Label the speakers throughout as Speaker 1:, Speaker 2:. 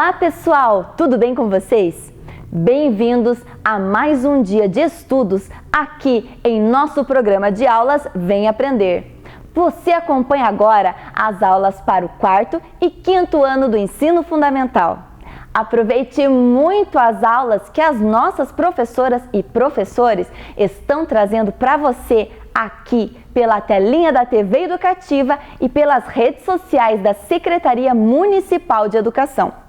Speaker 1: Olá pessoal, tudo bem com vocês? Bem-vindos a mais um dia de estudos aqui em nosso programa de aulas Vem Aprender. Você acompanha agora as aulas para o 4º e 5º ano do ensino fundamental. Aproveite muito as aulas que as nossas professoras e professores estão trazendo para você aqui pela telinha da TV Educativa e pelas redes sociais da Secretaria Municipal de Educação.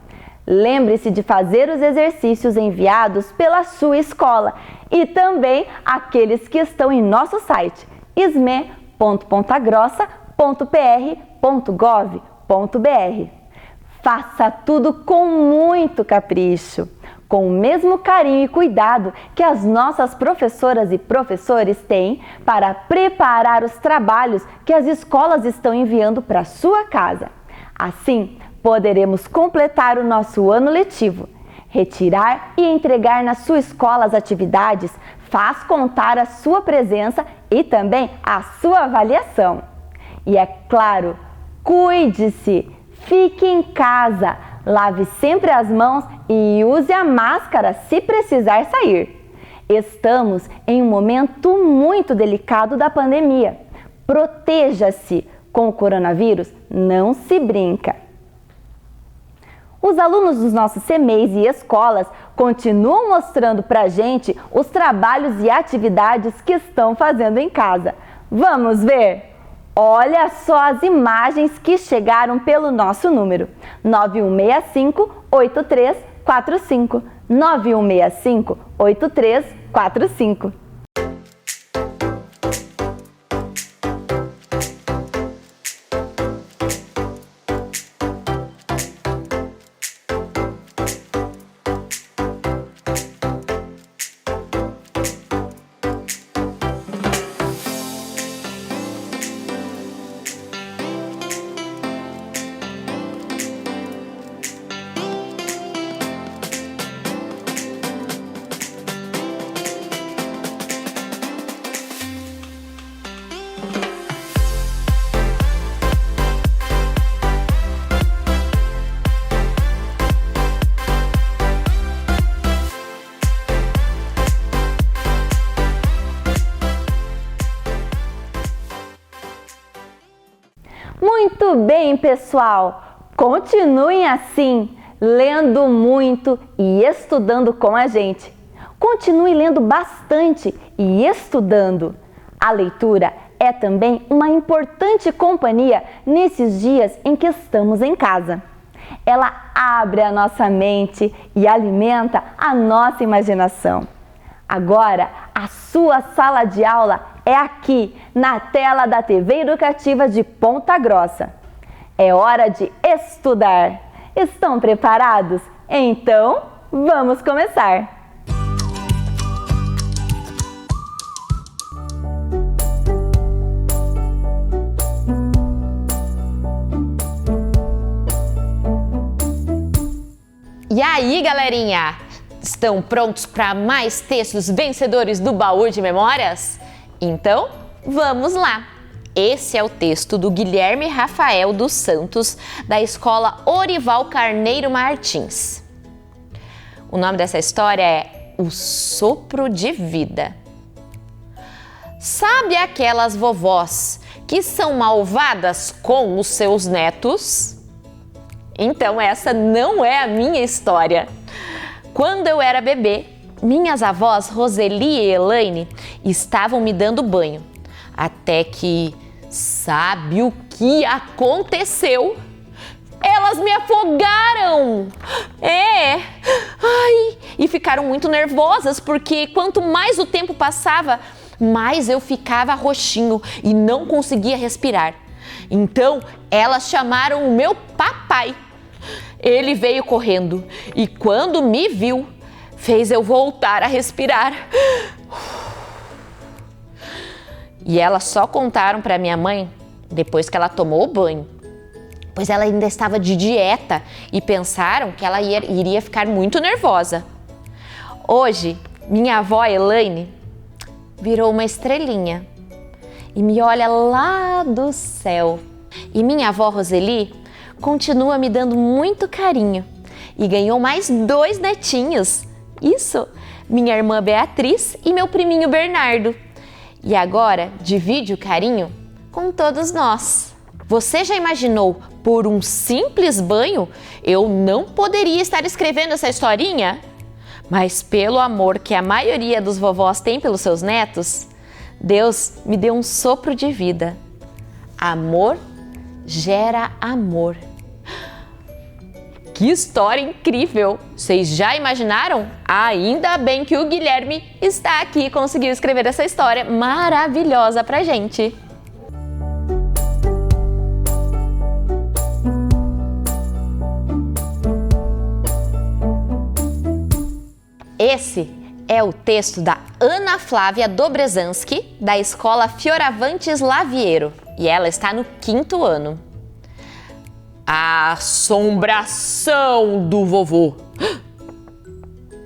Speaker 1: Lembre-se de fazer os exercícios enviados pela sua escola e também aqueles que estão em nosso site isme.pontagrossa.pr.gov.br. Faça tudo com muito capricho, com o mesmo carinho e cuidado que as nossas professoras e professores têm para preparar os trabalhos que as escolas estão enviando para sua casa. Assim, poderemos completar o nosso ano letivo. Retirar e entregar na sua escola as atividades faz contar a sua presença e também a sua avaliação. E é claro, cuide-se, fique em casa, lave sempre as mãos e use a máscara se precisar sair. Estamos em um momento muito delicado da pandemia. Proteja-se, com o coronavírus não se brinca. Os alunos dos nossos CMEIs e escolas continuam mostrando para a gente os trabalhos e atividades que estão fazendo em casa. Vamos ver? Olha só as imagens que chegaram pelo nosso número 9165-8345. 9165-8345. Muito bem, pessoal! Continuem assim, lendo muito e estudando com a gente. Continue lendo bastante e estudando. A leitura é também uma importante companhia nesses dias em que estamos em casa. Ela abre a nossa mente e alimenta a nossa imaginação. Agora, a sua sala de aula é aqui, na tela da TV Educativa de Ponta Grossa. É hora de estudar. Estão preparados? Então, vamos começar!
Speaker 2: E aí, galerinha? Estão prontos para mais textos vencedores do Baú de Memórias? Então, vamos lá! Esse é o texto do Guilherme Rafael dos Santos, da Escola Orival Carneiro Martins. O nome dessa história é O Sopro de Vida. Sabe aquelas vovós que são malvadas com os seus netos? Então, essa não é a minha história. Quando eu era bebê, minhas avós Roseli e Elaine estavam me dando banho. Até que, sabe o que aconteceu? Elas me afogaram! E ficaram muito nervosas porque quanto mais o tempo passava, mais eu ficava roxinho e não conseguia respirar. Então, elas chamaram o meu papai. Ele veio correndo e quando me viu, fez eu voltar a respirar. E elas só contaram para minha mãe depois que ela tomou o banho, pois ela ainda estava de dieta e pensaram que ela iria ficar muito nervosa. Hoje, minha avó Elaine virou uma estrelinha e me olha lá do céu. E minha avó Roseli continua me dando muito carinho e ganhou mais 2 netinhos. Isso, minha irmã Beatriz e meu priminho Bernardo. E agora divide o carinho com todos nós. Você já imaginou, por um simples banho, eu não poderia estar escrevendo essa historinha? Mas pelo amor que a maioria dos vovós tem pelos seus netos, Deus me deu um sopro de vida. Amor gera amor. Que história incrível! Vocês já imaginaram? Ainda bem que o Guilherme está aqui e conseguiu escrever essa história maravilhosa pra gente. Esse é o texto da Ana Flávia Dobrezanski, da Escola Fioravantes Laviero, e ela está no 5º ano. A assombração do vovô.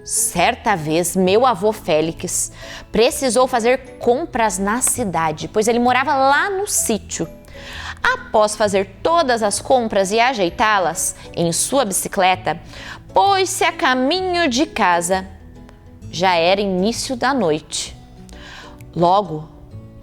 Speaker 2: Certa vez, meu avô Félix precisou fazer compras na cidade, pois ele morava lá no sítio. Após fazer todas as compras e ajeitá-las em sua bicicleta, pôs-se a caminho de casa. Já era início da noite. Logo,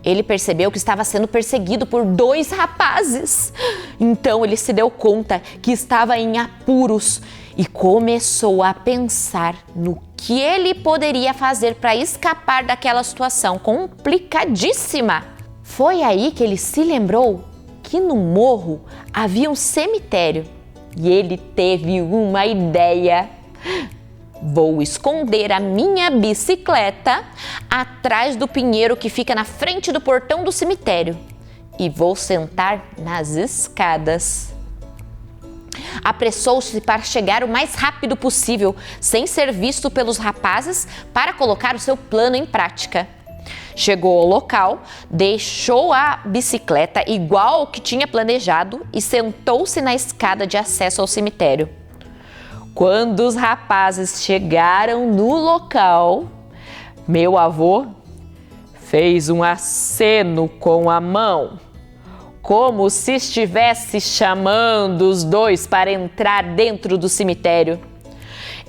Speaker 2: ele percebeu que estava sendo perseguido por 2 rapazes. Então ele se deu conta que estava em apuros e começou a pensar no que ele poderia fazer para escapar daquela situação complicadíssima. Foi aí que ele se lembrou que no morro havia um cemitério e ele teve uma ideia. Vou esconder a minha bicicleta atrás do pinheiro que fica na frente do portão do cemitério e vou sentar nas escadas. Apressou-se para chegar o mais rápido possível, sem ser visto pelos rapazes, para colocar o seu plano em prática. Chegou ao local, deixou a bicicleta igual ao que tinha planejado e sentou-se na escada de acesso ao cemitério. Quando os rapazes chegaram no local, meu avô fez um aceno com a mão, como se estivesse chamando os 2 para entrar dentro do cemitério.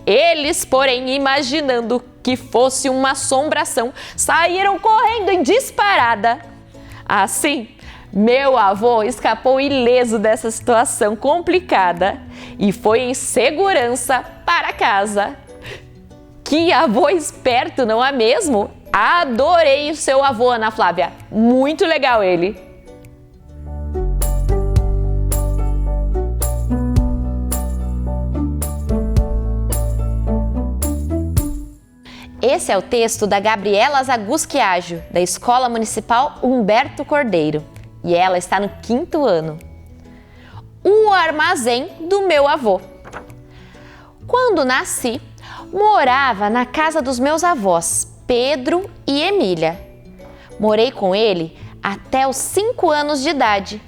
Speaker 2: Eles, porém, imaginando que fosse uma assombração, saíram correndo em disparada. Assim, meu avô escapou ileso dessa situação complicada e foi em segurança para casa. Que avô esperto, não é mesmo? Adorei o seu avô, Ana Flávia. Muito legal ele. Esse é o texto da Gabriela Zagusquiaggio, da Escola Municipal Humberto Cordeiro, e ela está no 5º ano. O armazém do meu avô. Quando nasci, morava na casa dos meus avós, Pedro e Emília. Morei com ele até os 5 anos de idade.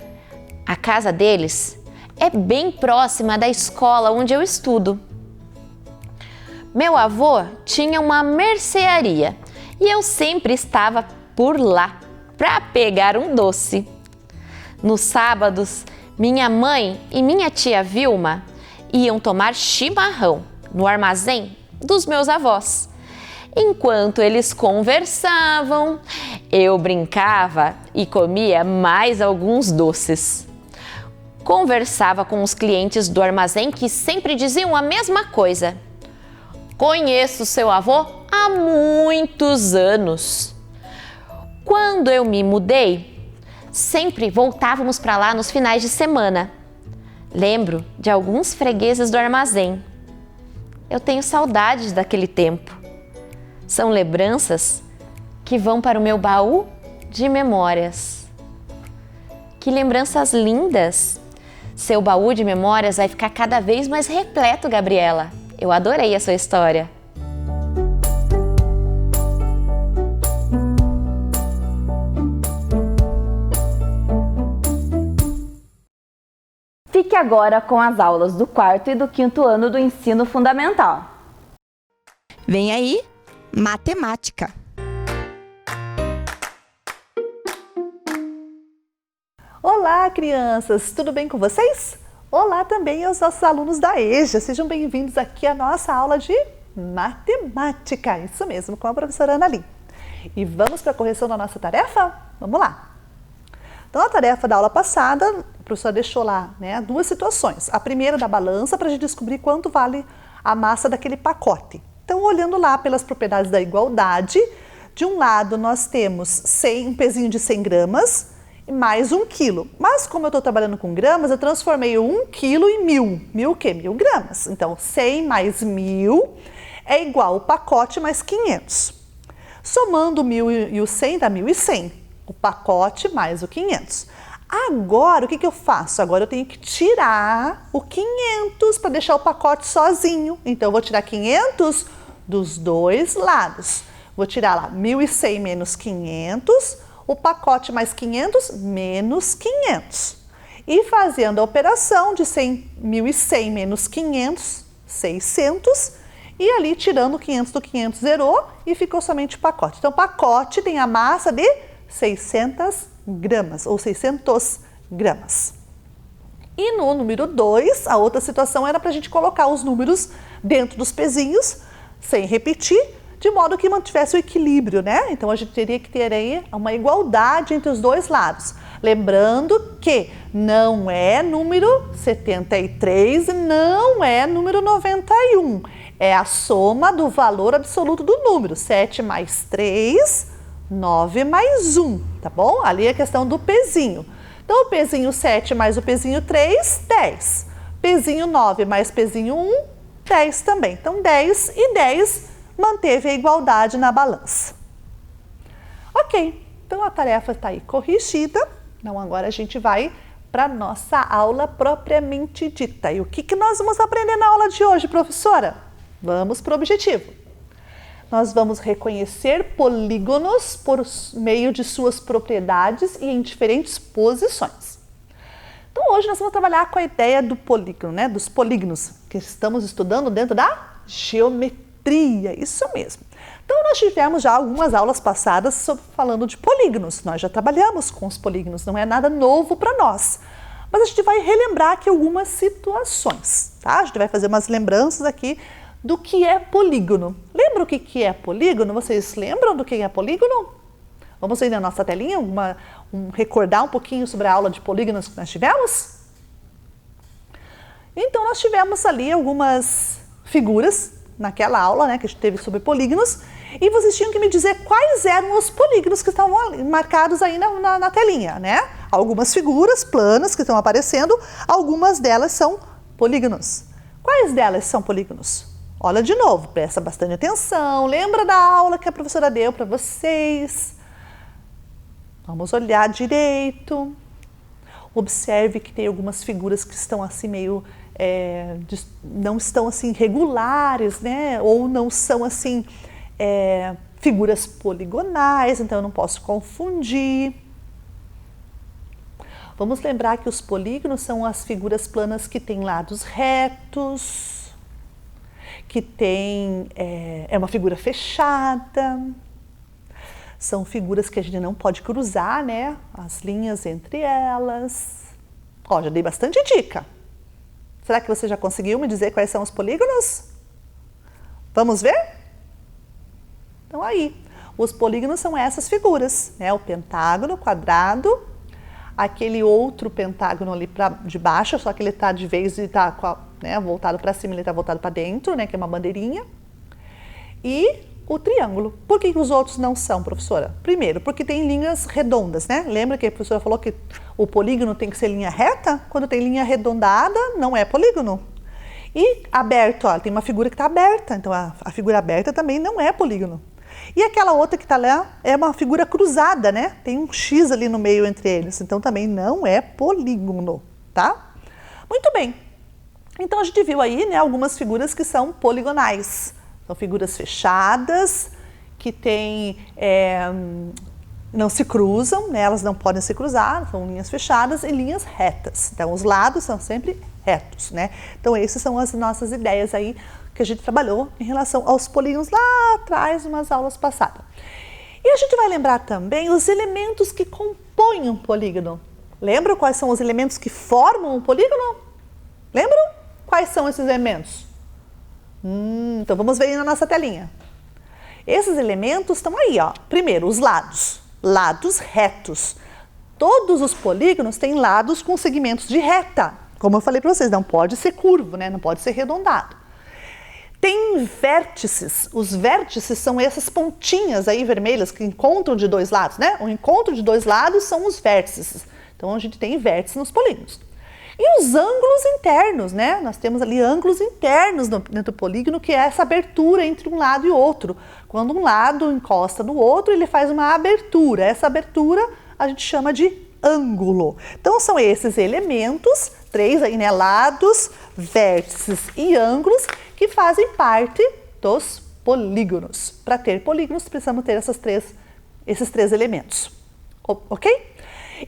Speaker 2: A casa deles é bem próxima da escola onde eu estudo. Meu avô tinha uma mercearia e eu sempre estava por lá para pegar um doce. Nos sábados, minha mãe e minha tia Vilma iam tomar chimarrão no armazém dos meus avós. Enquanto eles conversavam, eu brincava e comia mais alguns doces. Conversava com os clientes do armazém que sempre diziam a mesma coisa. Conheço seu avô há muitos anos. Quando eu me mudei, sempre voltávamos para lá nos finais de semana. Lembro de alguns fregueses do armazém. Eu tenho saudades daquele tempo. São lembranças que vão para o meu baú de memórias. Que lembranças lindas! Seu baú de memórias vai ficar cada vez mais repleto, Gabriela. Eu adorei a sua história.
Speaker 1: Fique agora com as aulas do 4º e do 5º ano do ensino fundamental.
Speaker 3: Vem aí, matemática.
Speaker 4: Olá, crianças! Tudo bem com vocês? Olá também aos nossos alunos da EJA, sejam bem-vindos aqui à nossa aula de matemática, isso mesmo, com a professora Ana Lin. E vamos para a correção da nossa tarefa? Vamos lá! Então, a tarefa da aula passada, a professora deixou lá, né, duas situações. A primeira da balança, para a gente descobrir quanto vale a massa daquele pacote. Então, olhando lá pelas propriedades da igualdade, de um lado nós temos um pezinho de 100 gramas e mais 1 quilo. Mas como eu estou trabalhando com gramas, eu transformei o 1 quilo em 1000. 1000 o quê? 1000 gramas. Então, 100 mais 1000 é igual ao pacote mais 500. Somando o 1000 e o 100 dá 1100. O pacote mais o 500. Agora, o que eu faço? Agora eu tenho que tirar o 500 para deixar o pacote sozinho. Então, eu vou tirar 500 dos dois lados. Vou tirar lá 1100 menos 500, o pacote mais 500 menos 500. E fazendo a operação de 1100 menos 500, 600. E ali tirando 500 do 500 zerou e ficou somente o pacote. Então, o pacote tem a massa de 600 gramas ou 600 gramas. E no número 2, a outra situação era para a gente colocar os números dentro dos pezinhos, sem repetir, de modo que mantivesse o equilíbrio, né? Então, a gente teria que ter aí uma igualdade entre os dois lados. Lembrando que não é número 73 e não é número 91. É a soma do valor absoluto do número. 7 mais 3, 9 mais 1, tá bom? Ali é a questão do pezinho. Então, o pezinho 7 mais o pezinho 3, 10. Pezinho 9 mais pezinho 1, 10 também. Então, 10 e 10 manteve a igualdade na balança. Ok, então a tarefa está aí corrigida. Então, agora a gente vai para a nossa aula propriamente dita. E o que nós vamos aprender na aula de hoje, professora? Vamos para o objetivo. Nós vamos reconhecer polígonos por meio de suas propriedades e em diferentes posições. Então, hoje nós vamos trabalhar com a ideia do polígono, né? Dos polígonos que estamos estudando dentro da geometria, isso mesmo. Então, nós tivemos já algumas aulas passadas falando de polígonos. Nós já trabalhamos com os polígonos, não é nada novo para nós. Mas a gente vai relembrar aqui algumas situações, tá? A gente vai fazer umas lembranças aqui do que é polígono. Lembra o que é polígono? Vocês lembram do que é polígono? Vamos aí na nossa telinha, recordar um pouquinho sobre a aula de polígonos que nós tivemos? Então, nós tivemos ali algumas figuras naquela aula, né, que a gente teve sobre polígonos, e vocês tinham que me dizer quais eram os polígonos que estavam ali, marcados aí na telinha, né? Algumas figuras planas que estão aparecendo, algumas delas são polígonos. Quais delas são polígonos? Olha de novo, presta bastante atenção, lembra da aula que a professora deu para vocês? Vamos olhar direito. Observe que tem algumas figuras que estão assim meio, não estão assim regulares, né? Ou não são assim figuras poligonais, então eu não posso confundir. Vamos lembrar que os polígonos são as figuras planas que têm lados retos, que tem uma figura fechada. São figuras que a gente não pode cruzar, né? As linhas entre elas. Ó, já dei bastante dica. Será que você já conseguiu me dizer quais são os polígonos? Vamos ver? Então aí, os polígonos são essas figuras, né? O pentágono, o quadrado, aquele outro pentágono ali de baixo, só que ele está de vez de estar voltado para cima, ele está voltado para dentro, né? Que é uma bandeirinha. E o triângulo. Por que os outros não são, professora? Primeiro, porque tem linhas redondas, né? Lembra que a professora falou que o polígono tem que ser linha reta? Quando tem linha arredondada, não é polígono. E aberto, ó, tem uma figura que está aberta, então a figura aberta também não é polígono. E aquela outra que está lá é uma figura cruzada, né? Tem um X ali no meio entre eles, então também não é polígono, tá? Muito bem. Então a gente viu aí, né, algumas figuras que são poligonais. São figuras fechadas, que não se cruzam, né? Elas não podem se cruzar, são linhas fechadas e linhas retas. Então, os lados são sempre retos, né? Então, essas são as nossas ideias aí que a gente trabalhou em relação aos polígonos lá atrás, umas aulas passadas. E a gente vai lembrar também os elementos que compõem um polígono. Lembra quais são os elementos que formam um polígono? Lembram? Quais são esses elementos? Então vamos ver aí na nossa telinha. Esses elementos estão aí, ó. Primeiro, os lados. Lados retos. Todos os polígonos têm lados com segmentos de reta. Como eu falei para vocês, não pode ser curvo, né? Não pode ser arredondado. Tem vértices. Os vértices são essas pontinhas aí vermelhas que encontram de dois lados, né? O encontro de dois lados são os vértices. Então a gente tem vértices nos polígonos. E os ângulos internos, né? Nós temos ali ângulos internos dentro do polígono, que é essa abertura entre um lado e outro. Quando um lado encosta no outro, ele faz uma abertura. Essa abertura a gente chama de ângulo. Então são esses elementos, três aí, né? Lados, vértices e ângulos, que fazem parte dos polígonos. Para ter polígonos, precisamos ter esses três elementos. Ok?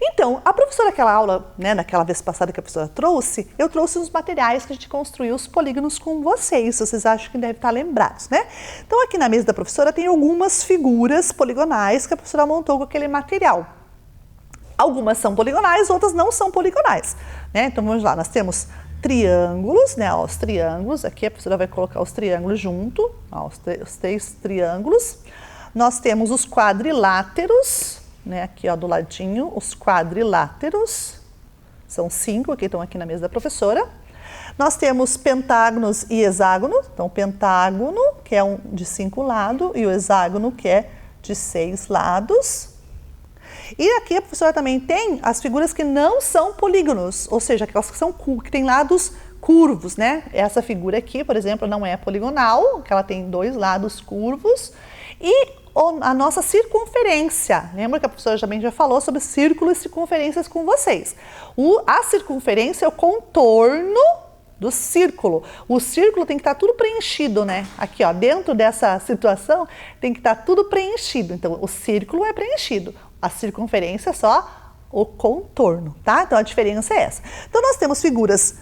Speaker 4: Então, a professora, aquela aula, né, naquela vez passada que a professora trouxe, eu trouxe os materiais que a gente construiu os polígonos com vocês, vocês acham que devem estar lembrados, né? Então, aqui na mesa da professora tem algumas figuras poligonais que a professora montou com aquele material. Algumas são poligonais, outras não são poligonais, né? Então, vamos lá, nós temos triângulos, né? Ó, os triângulos, aqui a professora vai colocar os triângulos junto, ó, os três triângulos. Nós temos os quadriláteros, né, aqui ó, do ladinho, os quadriláteros, são 5 que estão aqui na mesa da professora. Nós temos pentágonos e hexágonos, então o pentágono, que é de 5 lados, e o hexágono, que é de 6 lados. E aqui a professora também tem as figuras que não são polígonos, ou seja, aquelas que têm lados curvos, né? Essa figura aqui, por exemplo, não é poligonal, que ela tem 2 lados curvos. E a nossa circunferência, lembra que a professora também já falou sobre círculos e circunferências com vocês. A circunferência é o contorno do círculo. O círculo tem que estar tudo preenchido, né? Aqui, ó, dentro dessa situação tem que estar tudo preenchido. Então, o círculo é preenchido, a circunferência é só o contorno, tá? Então, a diferença é essa. Então, nós temos figuras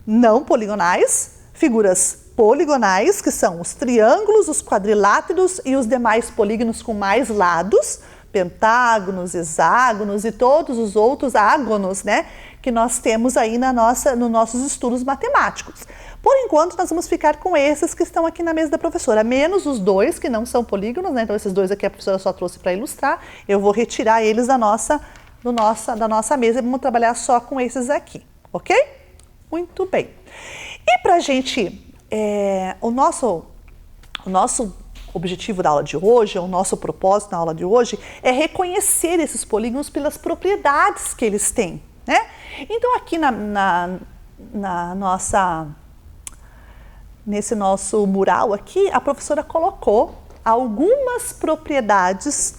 Speaker 4: não poligonais, figuras poligonais, que são os triângulos, os quadriláteros e os demais polígonos com mais lados, pentágonos, hexágonos e todos os outros ágonos, né, que nós temos aí nos nossos estudos matemáticos. Por enquanto, nós vamos ficar com esses que estão aqui na mesa da professora, menos os 2 que não são polígonos, né, então esses 2 aqui a professora só trouxe para ilustrar, eu vou retirar eles da nossa mesa e vamos trabalhar só com esses aqui, ok? Muito bem. E para a gente... O nosso objetivo da aula de hoje, o nosso propósito na aula de hoje é reconhecer esses polígonos pelas propriedades que eles têm, né? Então aqui nesse nosso mural aqui, a professora colocou algumas propriedades,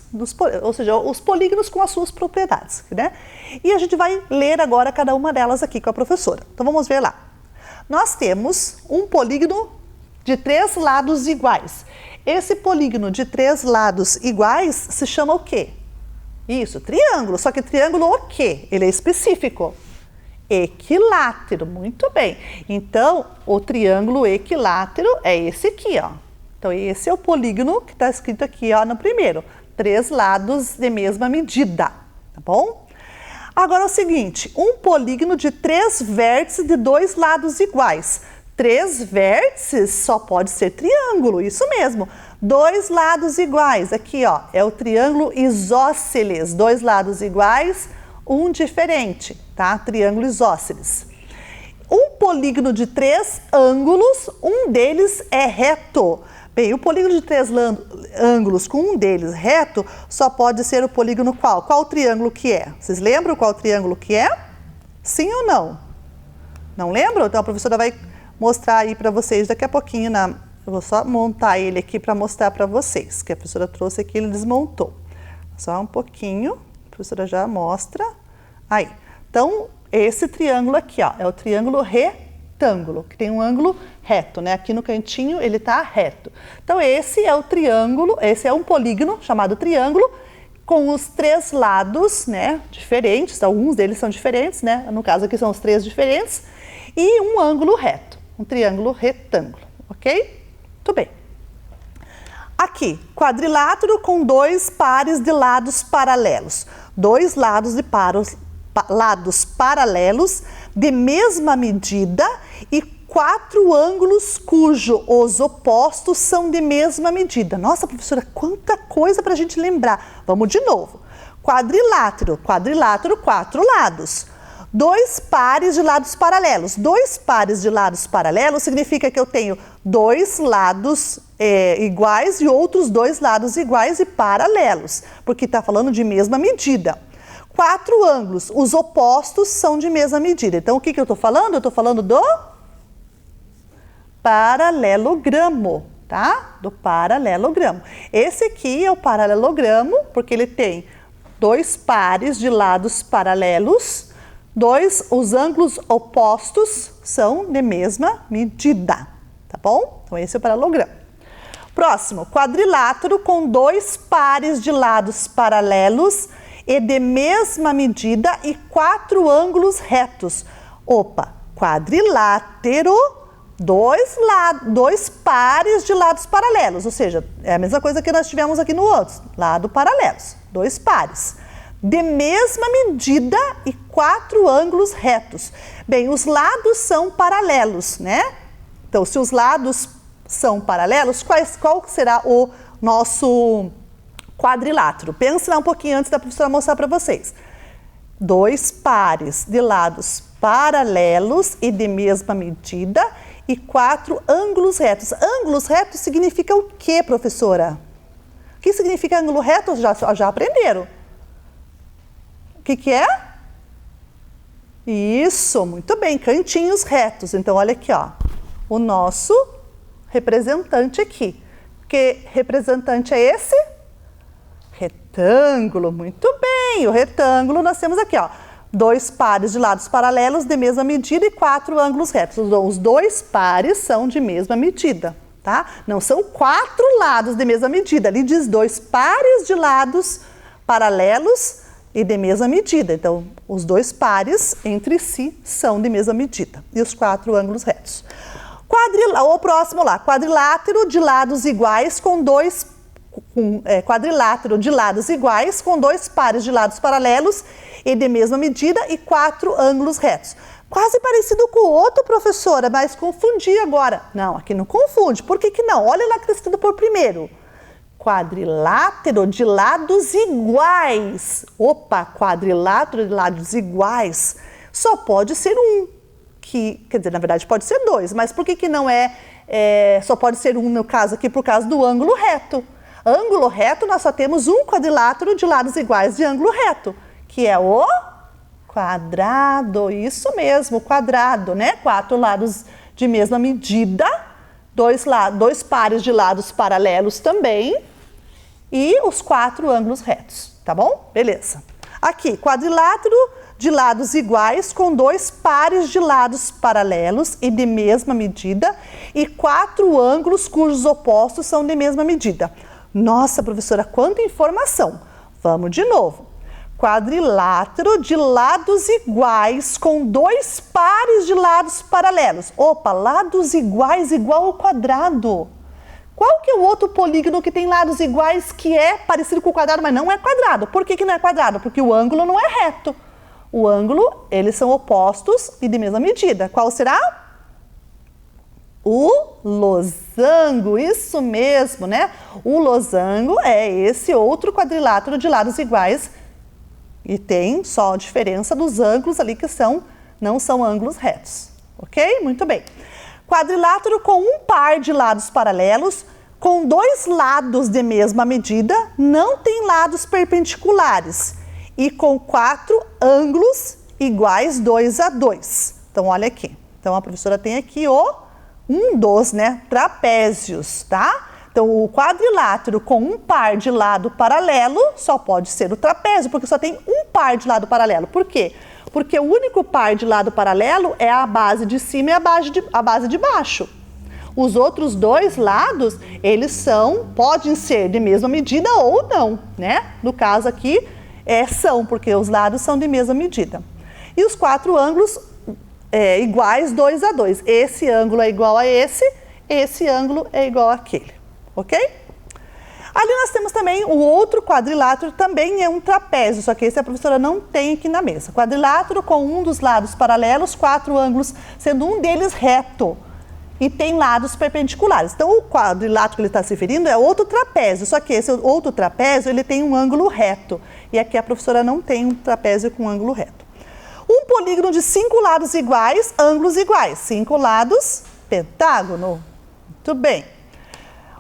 Speaker 4: ou seja, os polígonos com as suas propriedades, né? E a gente vai ler agora cada uma delas aqui com a professora. Então vamos ver lá. Nós temos um polígono de 3 lados iguais. Esse polígono de 3 lados iguais se chama o quê? Isso, triângulo. Só que triângulo o quê? Ele é específico. Equilátero, muito bem. Então, o triângulo equilátero é esse aqui, ó. Então, esse é o polígono que está escrito aqui, ó, no primeiro. 3 lados de mesma medida, tá bom? Agora é o seguinte, um polígono de 3 vértices de 2 lados iguais. 3 vértices só pode ser triângulo, isso mesmo. 2 lados iguais, aqui ó, é o triângulo isósceles. 2 lados iguais, um diferente, tá? Triângulo isósceles. Um polígono de 3 ângulos, um deles é reto. Bem, o polígono de 3 ângulos com um deles reto só pode ser o polígono qual? Qual triângulo que é? Vocês lembram qual triângulo que é? Sim ou não? Não lembram? Então a professora vai mostrar aí para vocês daqui a pouquinho. Eu vou só montar ele aqui para mostrar para vocês, que a professora trouxe aqui, ele desmontou. Só um pouquinho, a professora já mostra. Aí, então esse triângulo aqui, ó, é o triângulo retângulo, que tem um ângulo reto, né? Aqui no cantinho ele tá reto. Então esse é o triângulo, esse é um polígono chamado triângulo com os 3 lados, né, diferentes, alguns deles são diferentes, né? No caso aqui são os 3 diferentes e um ângulo reto, um triângulo retângulo, ok? Muito bem. Aqui, quadrilátero com 2 pares de lados paralelos. 2 lados de lados paralelos de mesma medida e 4 ângulos cujos opostos são de mesma medida. Nossa, professora, quanta coisa para a gente lembrar. Vamos de novo. Quadrilátero, quadrilátero, 4 lados. 2 pares de lados paralelos. 2 pares de lados paralelos significa que eu tenho 2 lados iguais e outros 2 lados iguais e paralelos, porque está falando de mesma medida. 4 ângulos, os opostos são de mesma medida. Então, o que eu estou falando? Eu estou falando do paralelogramo, tá? Do paralelogramo. Esse aqui é o paralelogramo, porque ele tem 2 pares de lados paralelos, os ângulos opostos são de mesma medida, tá bom? Então, esse é o paralelogramo. Próximo, quadrilátero com 2 pares de lados paralelos e de mesma medida e 4 ângulos retos. Opa, quadrilátero, 2 pares de lados paralelos, ou seja, é a mesma coisa que nós tivemos aqui no outro, lado paralelos, 2 pares. De mesma medida e 4 ângulos retos. Bem, os lados são paralelos, né? Então, se os lados são paralelos, qual será o nosso quadrilátero? Pense lá um pouquinho antes da professora mostrar para vocês. 2 pares de lados paralelos e de mesma medida e 4 ângulos retos. Ângulos retos significa o quê, professora? O que significa ângulo reto? Já aprenderam. O que é? Isso, muito bem, cantinhos retos. Então, olha aqui, ó, o nosso representante aqui. Que representante é esse? Retângulo, muito bem. O retângulo nós temos aqui, ó, 2 pares de lados paralelos de mesma medida e 4 ângulos retos. Os 2 pares são de mesma medida, tá? Não são 4 lados de mesma medida. Ali diz 2 pares de lados paralelos e de mesma medida. Então, os 2 pares entre si são de mesma medida. E os 4 ângulos retos. O próximo lá, quadrilátero de lados iguais com 2 quadrilátero de lados iguais com 2 pares de lados paralelos e de mesma medida e 4 ângulos retos. Quase parecido com o outro, professora, mas confundi agora. Não, aqui não confunde. Por que não? Olha lá que está escrito por primeiro. Quadrilátero de lados iguais. Opa, quadrilátero de lados iguais. Só pode ser um. Quer dizer, na verdade pode ser 2, mas por que não só pode ser um no caso aqui, por causa do ângulo reto? Ângulo reto, nós só temos um quadrilátero de lados iguais de ângulo reto, que é o quadrado. Isso mesmo, quadrado, né? 4 lados de mesma medida, 2 pares de lados paralelos também e os 4 ângulos retos, tá bom? Beleza. Aqui, quadrilátero de lados iguais com 2 pares de lados paralelos e de mesma medida e 4 ângulos cujos opostos são de mesma medida. Nossa, professora, quanta informação! Vamos de novo. Quadrilátero de lados iguais com 2 pares de lados paralelos. Opa, lados iguais igual ao quadrado. Qual que é o outro polígono que tem lados iguais que é parecido com o quadrado, mas não é quadrado? Por que não é quadrado? Porque o ângulo não é reto. O ângulo, eles são opostos e de mesma medida. Qual será? O losango, isso mesmo, né? O losango é esse outro quadrilátero de lados iguais e tem só a diferença dos ângulos ali que não são ângulos retos, ok? Muito bem. Quadrilátero com um par de lados paralelos, com 2 lados de mesma medida, não tem lados perpendiculares e com 4 ângulos iguais 2 a 2. Então, olha aqui. Então, a professora tem aqui um dos, né, trapézios, tá? Então, o quadrilátero com um par de lado paralelo só pode ser o trapézio, porque só tem um par de lado paralelo. Por quê? Porque o único par de lado paralelo é a base de cima e a base de baixo. Os outros 2 lados, eles podem ser de mesma medida ou não, né? No caso aqui, são, porque os lados são de mesma medida. E os 4 ângulos iguais 2 a 2. Esse ângulo é igual a esse ângulo é igual àquele, ok? Ali nós temos também o outro quadrilátero, também é um trapézio, só que esse a professora não tem aqui na mesa. Quadrilátero com um dos lados paralelos, 4 ângulos, sendo um deles reto. E tem lados perpendiculares. Então, o quadrilátero que ele está se referindo é outro trapézio, só que esse outro trapézio, ele tem um ângulo reto. E aqui a professora não tem um trapézio com ângulo reto. Um polígono de 5 lados iguais, ângulos iguais. 5 lados, pentágono. Muito bem.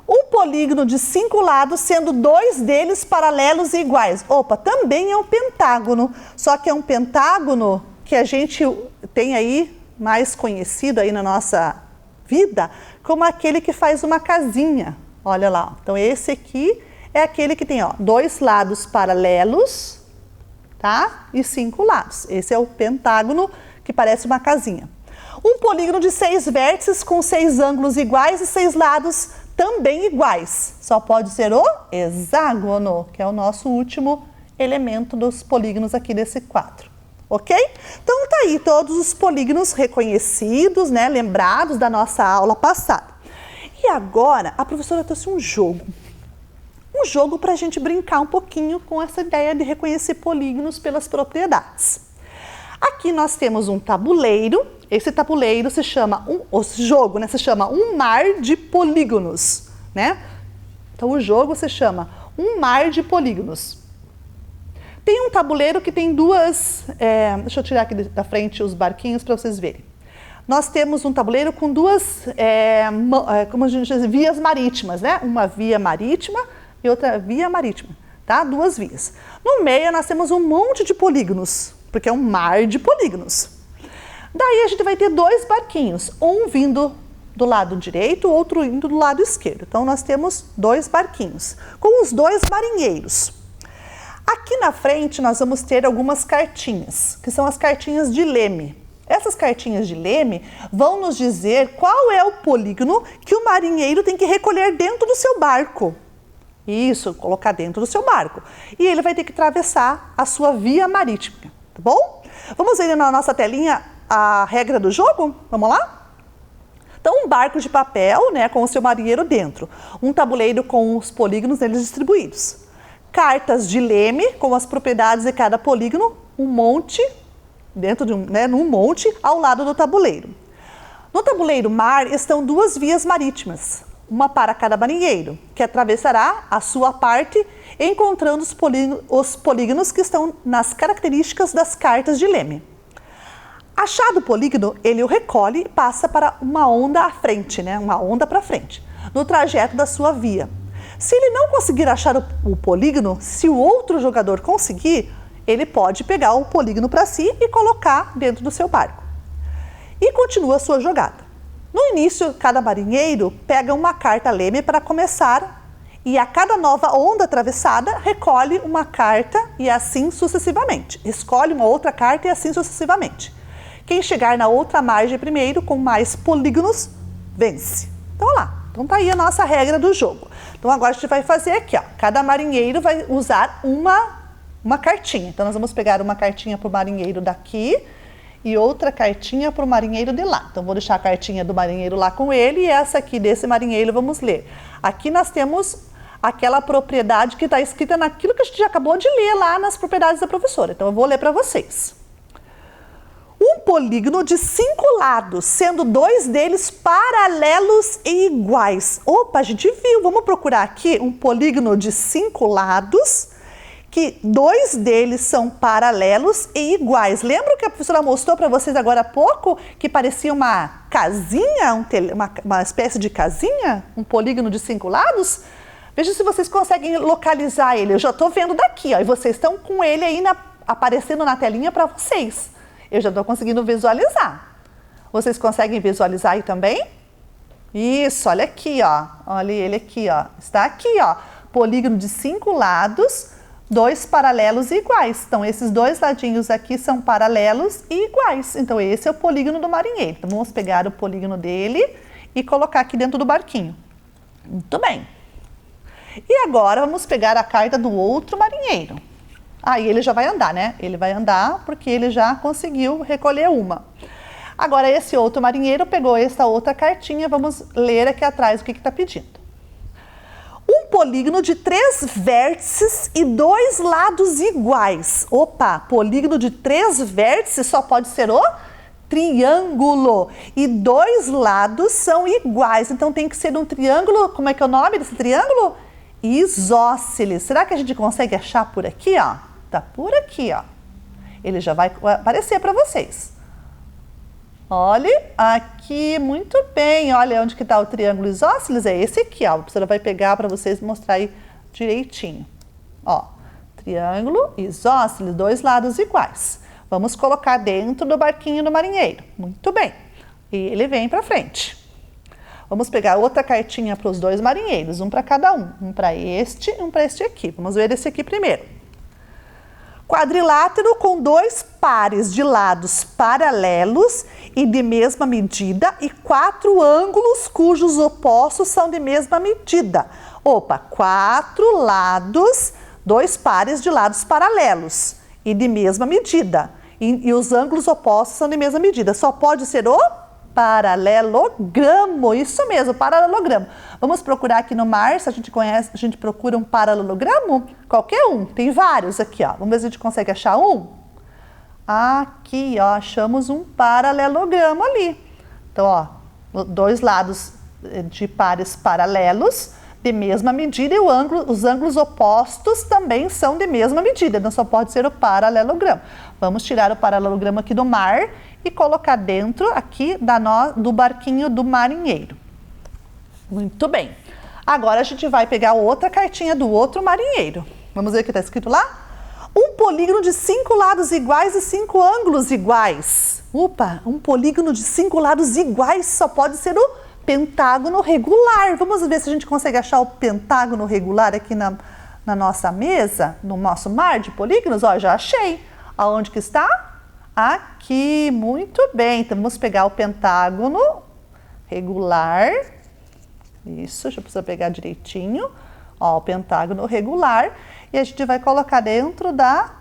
Speaker 4: Um polígono de 5 lados, sendo 2 deles paralelos e iguais. Opa, também é um pentágono, só que é um pentágono que a gente tem aí, mais conhecido aí na nossa vida, como aquele que faz uma casinha. Olha lá, então esse aqui é aquele que tem 2 lados paralelos, tá? E 5 lados. Esse é o pentágono que parece uma casinha. Um polígono de 6 vértices com 6 ângulos iguais e 6 lados também iguais. Só pode ser o hexágono, que é o nosso último elemento dos polígonos aqui desse quadro. Ok? Então tá aí todos os polígonos reconhecidos, né, lembrados da nossa aula passada. E agora a professora trouxe um jogo. Um jogo para a gente brincar um pouquinho com essa ideia de reconhecer polígonos pelas propriedades. Aqui nós temos um tabuleiro. Esse tabuleiro se chama, esse jogo, né, se chama um mar de polígonos, né? Então o jogo se chama um mar de polígonos. Tem um tabuleiro que tem duas, deixa eu tirar aqui da frente os barquinhos para vocês verem. Nós temos um tabuleiro com duas, como a gente diz, vias marítimas, né? Uma via marítima e outra via marítima, tá? 2 vias. No meio nós temos um monte de polígonos, porque é um mar de polígonos. Daí a gente vai ter 2 barquinhos, um vindo do lado direito, o outro indo do lado esquerdo. Então nós temos 2 barquinhos, com os 2 marinheiros. Aqui na frente nós vamos ter algumas cartinhas, que são as cartinhas de leme. Essas cartinhas de leme vão nos dizer qual é o polígono que o marinheiro tem que recolher dentro do seu barco. Isso, colocar dentro do seu barco. E ele vai ter que atravessar a sua via marítima, tá bom? Vamos ver na nossa telinha a regra do jogo? Vamos lá? Então, um barco de papel, né, com o seu marinheiro dentro. Um tabuleiro com os polígonos neles distribuídos. Cartas de leme com as propriedades de cada polígono, um monte, dentro de num monte, ao lado do tabuleiro. No tabuleiro mar estão 2 vias marítimas, uma para cada marinheiro, que atravessará a sua parte, encontrando os polígonos que estão nas características das cartas de leme. Achado o polígono, ele o recolhe e passa para uma onda à frente, né? Uma onda para frente, no trajeto da sua via. Se ele não conseguir achar o polígono, se o outro jogador conseguir, ele pode pegar o polígono para si e colocar dentro do seu barco. E continua a sua jogada. No início, cada marinheiro pega uma carta leme para começar e a cada nova onda atravessada recolhe uma carta e assim sucessivamente. Escolhe uma outra carta e assim sucessivamente. Quem chegar na outra margem primeiro com mais polígonos, vence. Então, lá. Então, tá aí a nossa regra do jogo. Então, agora a gente vai fazer aqui, ó. Cada marinheiro vai usar uma cartinha. Então, nós vamos pegar uma cartinha para o marinheiro daqui e outra cartinha para o marinheiro de lá. Então, vou deixar a cartinha do marinheiro lá com ele e essa aqui desse marinheiro vamos ler. Aqui nós temos aquela propriedade que está escrita naquilo que a gente já acabou de ler lá nas propriedades da professora. Então, eu vou ler para vocês. Um polígono de 5 lados, sendo 2 deles paralelos e iguais. Opa, a gente viu, vamos procurar aqui um polígono de 5 lados, que 2 deles são paralelos e iguais. Lembra que a professora mostrou para vocês agora há pouco, que parecia uma casinha, uma espécie de casinha? Um polígono de 5 lados? Veja se vocês conseguem localizar ele. Eu já estou vendo daqui, ó, e vocês estão com ele aí aparecendo na telinha para vocês. Eu já estou conseguindo visualizar. Vocês conseguem visualizar aí também? Isso, olha aqui, ó. Olha ele aqui, ó. Está aqui, ó. Polígono de 5 lados, 2 paralelos e iguais. Então, esses 2 ladinhos aqui são paralelos e iguais. Então, esse é o polígono do marinheiro. Então, vamos pegar o polígono dele e colocar aqui dentro do barquinho. Muito bem. E agora, vamos pegar a carta do outro marinheiro. Aí ele já vai andar, né? Ele vai andar porque ele já conseguiu recolher uma. Agora, esse outro marinheiro pegou essa outra cartinha. Vamos ler aqui atrás o que está pedindo. Um polígono de 3 vértices e 2 lados iguais. Opa, polígono de 3 vértices só pode ser o triângulo. E 2 lados são iguais, então tem que ser um triângulo. Como é que é o nome desse triângulo? Isósceles. Será que a gente consegue achar por aqui, ó? Tá por aqui, ó. Ele já vai aparecer para vocês. Olhe aqui, muito bem. Olha onde que está o triângulo isósceles, é esse aqui, ó. A professora vai pegar para vocês mostrar aí direitinho. Ó, triângulo isósceles, 2 lados iguais. Vamos colocar dentro do barquinho do marinheiro. Muito bem. E ele vem para frente. Vamos pegar outra cartinha para os 2 marinheiros, um para cada um. Um para este e um para este aqui. Vamos ver esse aqui primeiro. Quadrilátero com 2 pares de lados paralelos e de mesma medida e 4 ângulos cujos opostos são de mesma medida. Opa, 4 lados, 2 pares de lados paralelos e de mesma medida. E os ângulos opostos são de mesma medida. Só pode ser o paralelogramo, isso mesmo, paralelogramo. Vamos procurar aqui no mar, se a gente conhece, a gente procura um paralelogramo, qualquer um, tem vários aqui, ó. Vamos ver se a gente consegue achar um. Aqui, ó, achamos um paralelogramo ali. Então, ó, 2 lados de pares paralelos, de mesma medida, e os ângulos opostos também são de mesma medida, não só pode ser o paralelogramo. Vamos tirar o paralelogramo aqui do mar e colocar dentro aqui do barquinho do marinheiro. Muito bem. Agora a gente vai pegar outra cartinha do outro marinheiro. Vamos ver o que está escrito lá? Um polígono de 5 lados iguais e 5 ângulos iguais. Opa, um polígono de 5 lados iguais só pode ser o pentágono regular. Vamos ver se a gente consegue achar o pentágono regular aqui na nossa mesa, no nosso mar de polígonos. Ó, já achei. Aonde que está? Aqui, muito bem. Então, vamos pegar o pentágono regular. Isso, já precisa pegar direitinho. Ó, o pentágono regular. E a gente vai colocar dentro da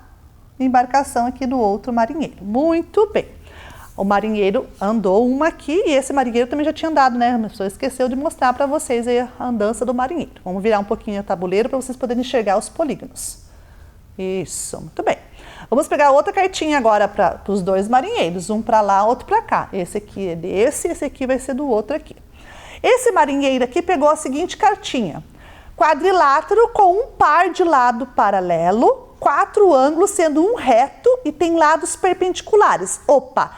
Speaker 4: embarcação aqui do outro marinheiro. Muito bem. O marinheiro andou uma aqui e esse marinheiro também já tinha andado, né? A pessoa esqueceu de mostrar para vocês aí a andança do marinheiro. Vamos virar um pouquinho o tabuleiro para vocês poderem enxergar os polígonos. Isso, muito bem. Vamos pegar outra cartinha agora para os 2 marinheiros, um para lá, outro para cá. Esse aqui é desse, esse aqui vai ser do outro aqui. Esse marinheiro aqui pegou a seguinte cartinha. Quadrilátero com um par de lado paralelo, 4 ângulos sendo um reto e tem lados perpendiculares. Opa!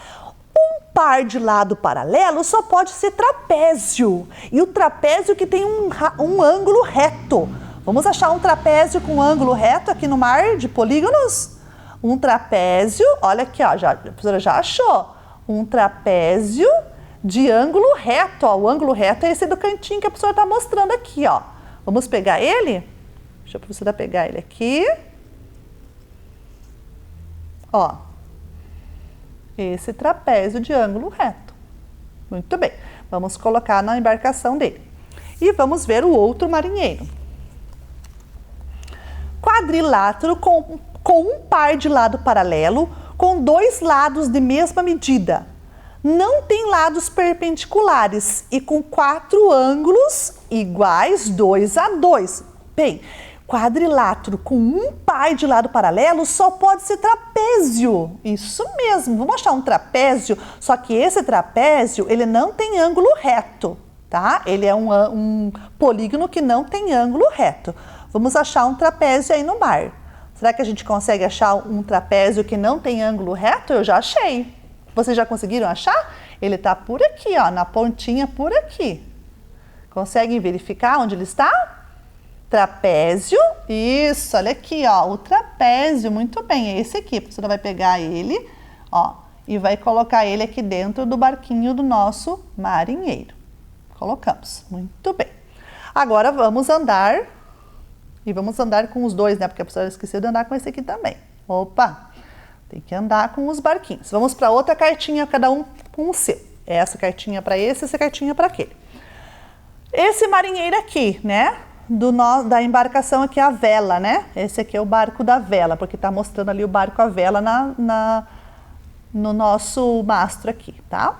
Speaker 4: Um par de lado paralelo só pode ser trapézio. E o trapézio que tem um ângulo reto. Vamos achar um trapézio com ângulo reto aqui no mar de polígonos? Um trapézio, olha aqui, ó, a professora já achou. Um trapézio de ângulo reto, ó. O ângulo reto é esse do cantinho que a professora está mostrando aqui, ó. Vamos pegar ele? Deixa a professora pegar ele aqui. Ó. Esse trapézio de ângulo reto. Muito bem. Vamos colocar na embarcação dele. E vamos ver o outro marinheiro. Quadrilátero com um par de lado paralelo, com 2 lados de mesma medida. Não tem lados perpendiculares e com 4 ângulos iguais 2 a 2. Bem, quadrilátero com um par de lado paralelo só pode ser trapézio. Isso mesmo, vamos achar um trapézio, só que esse trapézio, ele não tem ângulo reto, tá? Ele é um polígono que não tem ângulo reto. Vamos achar um trapézio aí no mar. Será que a gente consegue achar um trapézio que não tem ângulo reto? Eu já achei. Vocês já conseguiram achar? Ele está por aqui, ó, na pontinha por aqui. Conseguem verificar onde ele está? Trapézio, isso, olha aqui, ó, o trapézio, muito bem, é esse aqui. A professora vai pegar ele, ó, e vai colocar ele aqui dentro do barquinho do nosso marinheiro. Colocamos, muito bem. Agora vamos andar, e vamos andar com os 2, né, porque a professora esqueceu de andar com esse aqui também. Opa, tem que andar com os barquinhos. Vamos para outra cartinha, cada um com o seu. Essa cartinha para esse, essa cartinha para aquele. Esse marinheiro aqui, né? Da embarcação aqui, a vela, né? Esse aqui é o barco da vela, porque tá mostrando ali o barco, a vela no nosso mastro aqui, tá?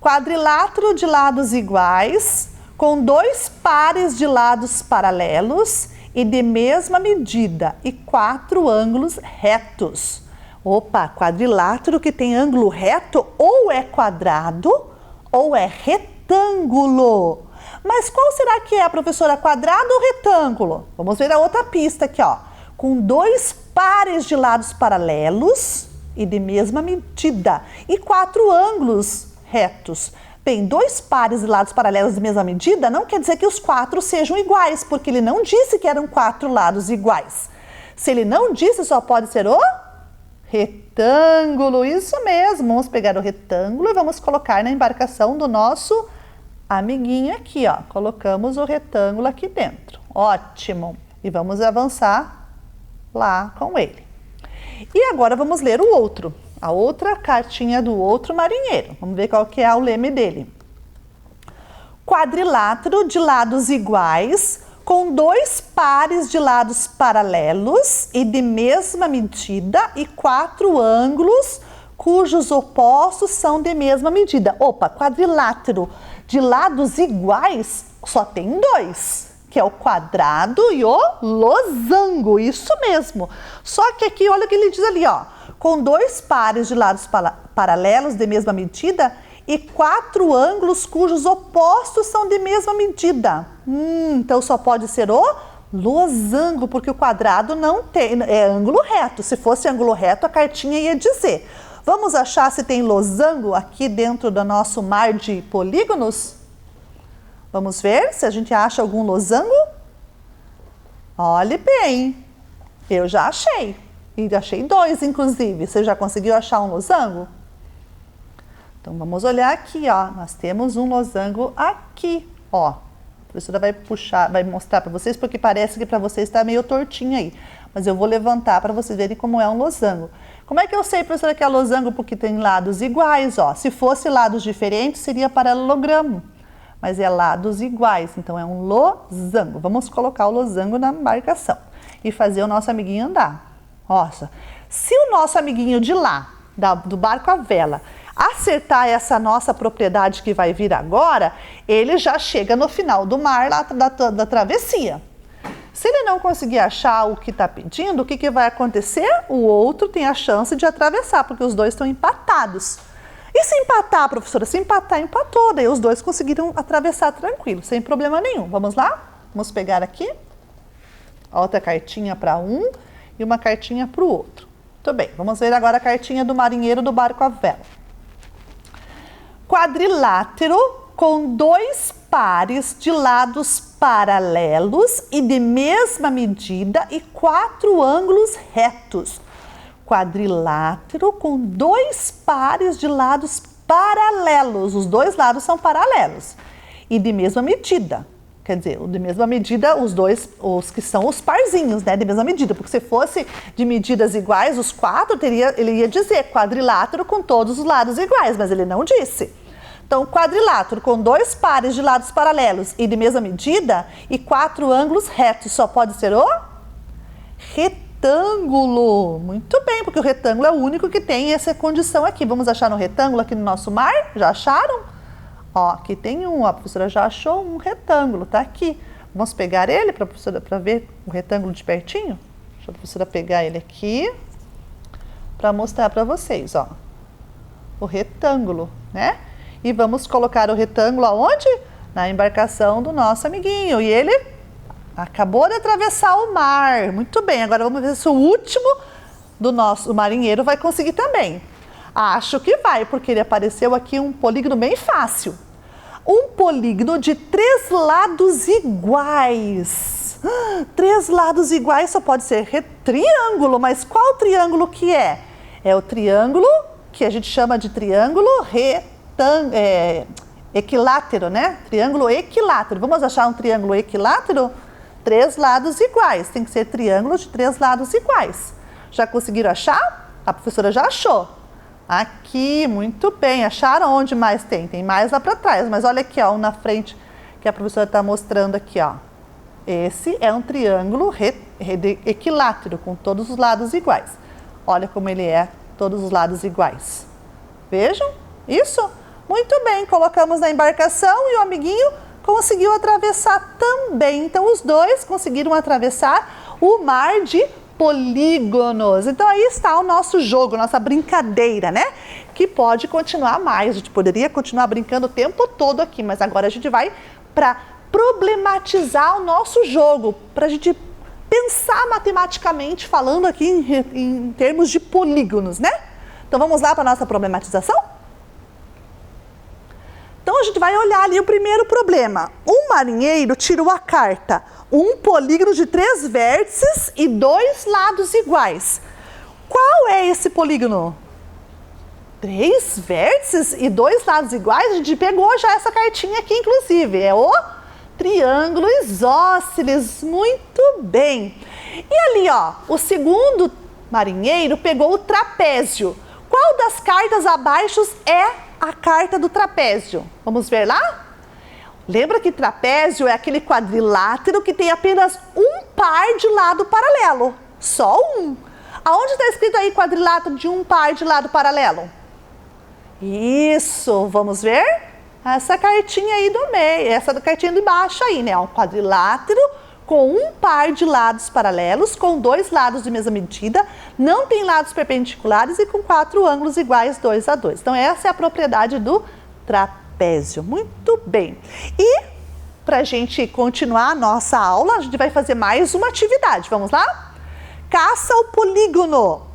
Speaker 4: Quadrilátero de lados iguais, com 2 pares de lados paralelos e de mesma medida e 4 ângulos retos. Opa, quadrilátero que tem ângulo reto ou é quadrado ou é retângulo. Mas qual será que é, professora? Quadrado ou retângulo? Vamos ver a outra pista aqui, ó. Com 2 pares de lados paralelos e de mesma medida e 4 ângulos retos. Bem, 2 pares de lados paralelos de mesma medida não quer dizer que os 4 sejam iguais, porque ele não disse que eram 4 lados iguais. Se ele não disse, só pode ser o retângulo. Isso mesmo, vamos pegar o retângulo e vamos colocar na embarcação do nosso amiguinho aqui, ó. Colocamos o retângulo aqui dentro. Ótimo! E vamos avançar lá com ele. E agora vamos ler o outro. A outra cartinha do outro marinheiro. Vamos ver qual que é o leme dele. Quadrilátero de lados iguais, com 2 pares de lados paralelos e de mesma medida e 4 ângulos cujos opostos são de mesma medida. Opa, quadrilátero de lados iguais só tem 2, que é o quadrado e o losango, isso mesmo. Só que aqui, olha o que ele diz ali, ó, com 2 pares de lados paralelos de mesma medida e 4 ângulos cujos opostos são de mesma medida. Então só pode ser o losango, porque o quadrado não tem, é ângulo reto. Se fosse ângulo reto, a cartinha ia dizer. Vamos achar se tem losango aqui dentro do nosso mar de polígonos? Vamos ver se a gente acha algum losango? Olhe bem, eu já achei. E achei 2, inclusive. Você já conseguiu achar um losango? Então, vamos olhar aqui, ó. Nós temos um losango aqui, ó. A professora vai puxar, vai mostrar para vocês, porque parece que para vocês está meio tortinho aí. Mas eu vou levantar para vocês verem como é um losango. Como é que eu sei, professora, que é losango? Porque tem lados iguais, ó. Se fosse lados diferentes, seria paralelogramo. Mas é lados iguais, então é um losango. Vamos colocar o losango na embarcação e fazer o nosso amiguinho andar. Nossa, se o nosso amiguinho de lá, do barco à vela, acertar essa nossa propriedade que vai vir agora, ele já chega no final do mar lá da travessia. Se ele não conseguir achar o que está pedindo, o que vai acontecer? O outro tem a chance de atravessar, porque os dois estão empatados. E se empatar, professora? Se empatar, empatou. Daí os dois conseguiram atravessar tranquilo, sem problema nenhum. Vamos lá? Vamos pegar aqui. Outra cartinha para um e uma cartinha para o outro. Muito bem, vamos ver agora a cartinha do marinheiro do barco à vela. Quadrilátero com 2 pares de lados paralelos e de mesma medida e 4 ângulos retos. Quadrilátero com 2 pares de lados paralelos. Os 2 lados são paralelos e de mesma medida. Quer dizer, de mesma medida, os que são os parzinhos, né? De mesma medida, porque se fosse de medidas iguais, os 4, ele ia dizer quadrilátero com todos os lados iguais, mas ele não disse. Então, quadrilátero com 2 pares de lados paralelos e de mesma medida e 4 ângulos retos, só pode ser o retângulo. Muito bem, porque o retângulo é o único que tem essa condição aqui. Vamos achar no retângulo aqui no nosso mar? Já acharam? Ó, aqui tem um, ó, a professora já achou um retângulo, tá aqui. Vamos pegar ele para a professora, para ver o retângulo de pertinho? Deixa a professora pegar ele aqui para mostrar para vocês, ó. O retângulo, né? E vamos colocar o retângulo aonde? Na embarcação do nosso amiguinho. E ele acabou de atravessar o mar. Muito bem, agora vamos ver se o último do nosso marinheiro vai conseguir também. Acho que vai, porque ele apareceu aqui um polígono bem fácil. Um polígono de 3 lados iguais. 3 lados iguais só pode ser triângulo, mas qual triângulo que é? É o triângulo que a gente chama de triângulo equilátero, né? Triângulo equilátero. Vamos achar um triângulo equilátero? 3 lados iguais. Tem que ser triângulo de 3 lados iguais. Já conseguiram achar? A professora já achou. Aqui, muito bem. Acharam onde mais tem? Tem mais lá para trás. Mas olha aqui, ó, um na frente que a professora está mostrando aqui, ó. Esse é um triângulo equilátero, com todos os lados iguais. Olha como ele é, todos os lados iguais. Vejam? Isso? Muito bem. Colocamos na embarcação e o amiguinho conseguiu atravessar também. Então, os dois conseguiram atravessar o mar de polígonos. Então, aí está o nosso jogo, nossa brincadeira, né? Que pode continuar mais. A gente poderia continuar brincando o tempo todo aqui, mas agora a gente vai para problematizar o nosso jogo, para a gente pensar matematicamente, falando aqui em termos de polígonos, né? Então, vamos lá para a nossa problematização? Então, a gente vai olhar ali o primeiro problema. Um marinheiro tirou a carta, um polígono de 3 vértices e 2 lados iguais. Qual é esse polígono? 3 vértices e 2 lados iguais? A gente pegou já essa cartinha aqui, inclusive. É o triângulo isósceles. Muito bem. E ali, ó, o segundo marinheiro pegou o trapézio. Qual das cartas abaixo é a carta do trapézio? Vamos ver lá? Lembra que trapézio é aquele quadrilátero que tem apenas um par de lado paralelo. Só um. Aonde está escrito aí quadrilátero de um par de lado paralelo? Isso, vamos ver? Essa cartinha aí do meio, essa cartinha de baixo aí, né? Um quadrilátero com um par de lados paralelos, com 2 lados de mesma medida, não tem lados perpendiculares e com 4 ângulos iguais 2 a 2. Então, essa é a propriedade do trapézio. Muito bem. E, para a gente continuar a nossa aula, a gente vai fazer mais uma atividade. Vamos lá? Caça o polígono.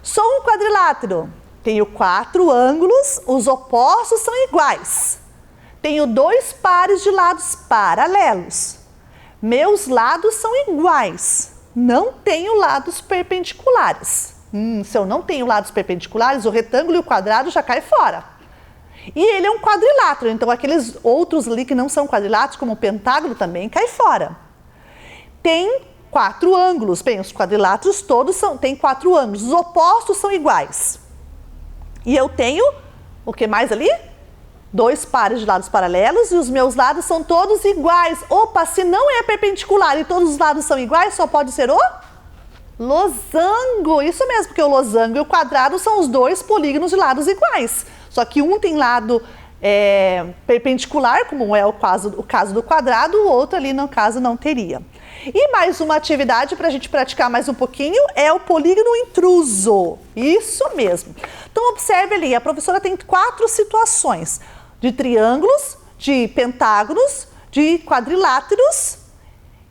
Speaker 4: Sou um quadrilátero. Tenho 4 ângulos, os opostos são iguais. Tenho 2 pares de lados paralelos. Meus lados são iguais, não tenho lados perpendiculares. Se eu não tenho lados perpendiculares, o retângulo e o quadrado já caem fora. E ele é um quadrilátero, então aqueles outros ali que não são quadriláteros, como o pentágono, também caem fora. Tem 4 ângulos, bem, os quadriláteros todos têm 4 ângulos, os opostos são iguais. E eu tenho, o que mais ali? 2 pares de lados paralelos e os meus lados são todos iguais. Opa, se não é perpendicular e todos os lados são iguais, só pode ser o losango. Isso mesmo, porque o losango e o quadrado são os 2 polígonos de lados iguais. Só que um tem lado perpendicular, como é o caso do quadrado, o outro ali, no caso, não teria. E mais uma atividade para a gente praticar mais um pouquinho é o polígono intruso. Isso mesmo. Então, observe ali, a professora tem 4 situações de triângulos, de pentágonos, de quadriláteros,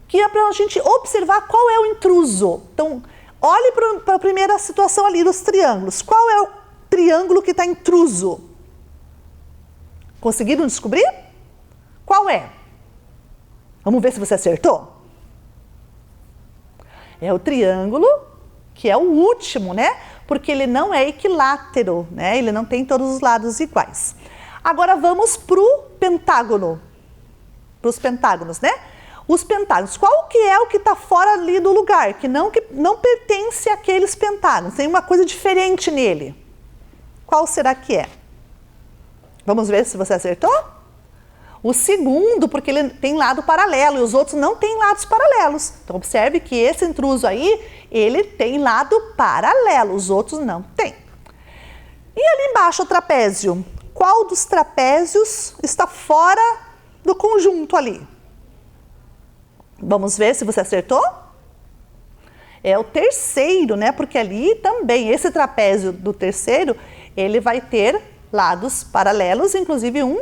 Speaker 4: que é para a gente observar qual é o intruso. Então, olhe para a primeira situação ali dos triângulos. Qual é o triângulo que está intruso? Conseguiram descobrir? Qual é? Vamos ver se você acertou? É o triângulo que é o último, né? Porque ele não é equilátero, né? Ele não tem todos os lados iguais. Agora vamos para o pentágono. Para os pentágonos, né? Os pentágonos. Qual que é o que está fora ali do lugar? Que não pertence àqueles pentágonos. Tem uma coisa diferente nele. Qual será que é? Vamos ver se você acertou? O segundo, porque ele tem lado paralelo e os outros não têm lados paralelos. Então, observe que esse intruso aí, ele tem lado paralelo, os outros não têm. E ali embaixo o trapézio. Qual dos trapézios está fora do conjunto ali? Vamos ver se você acertou? É o terceiro, né? Porque ali também, esse trapézio do terceiro, ele vai ter lados paralelos, inclusive um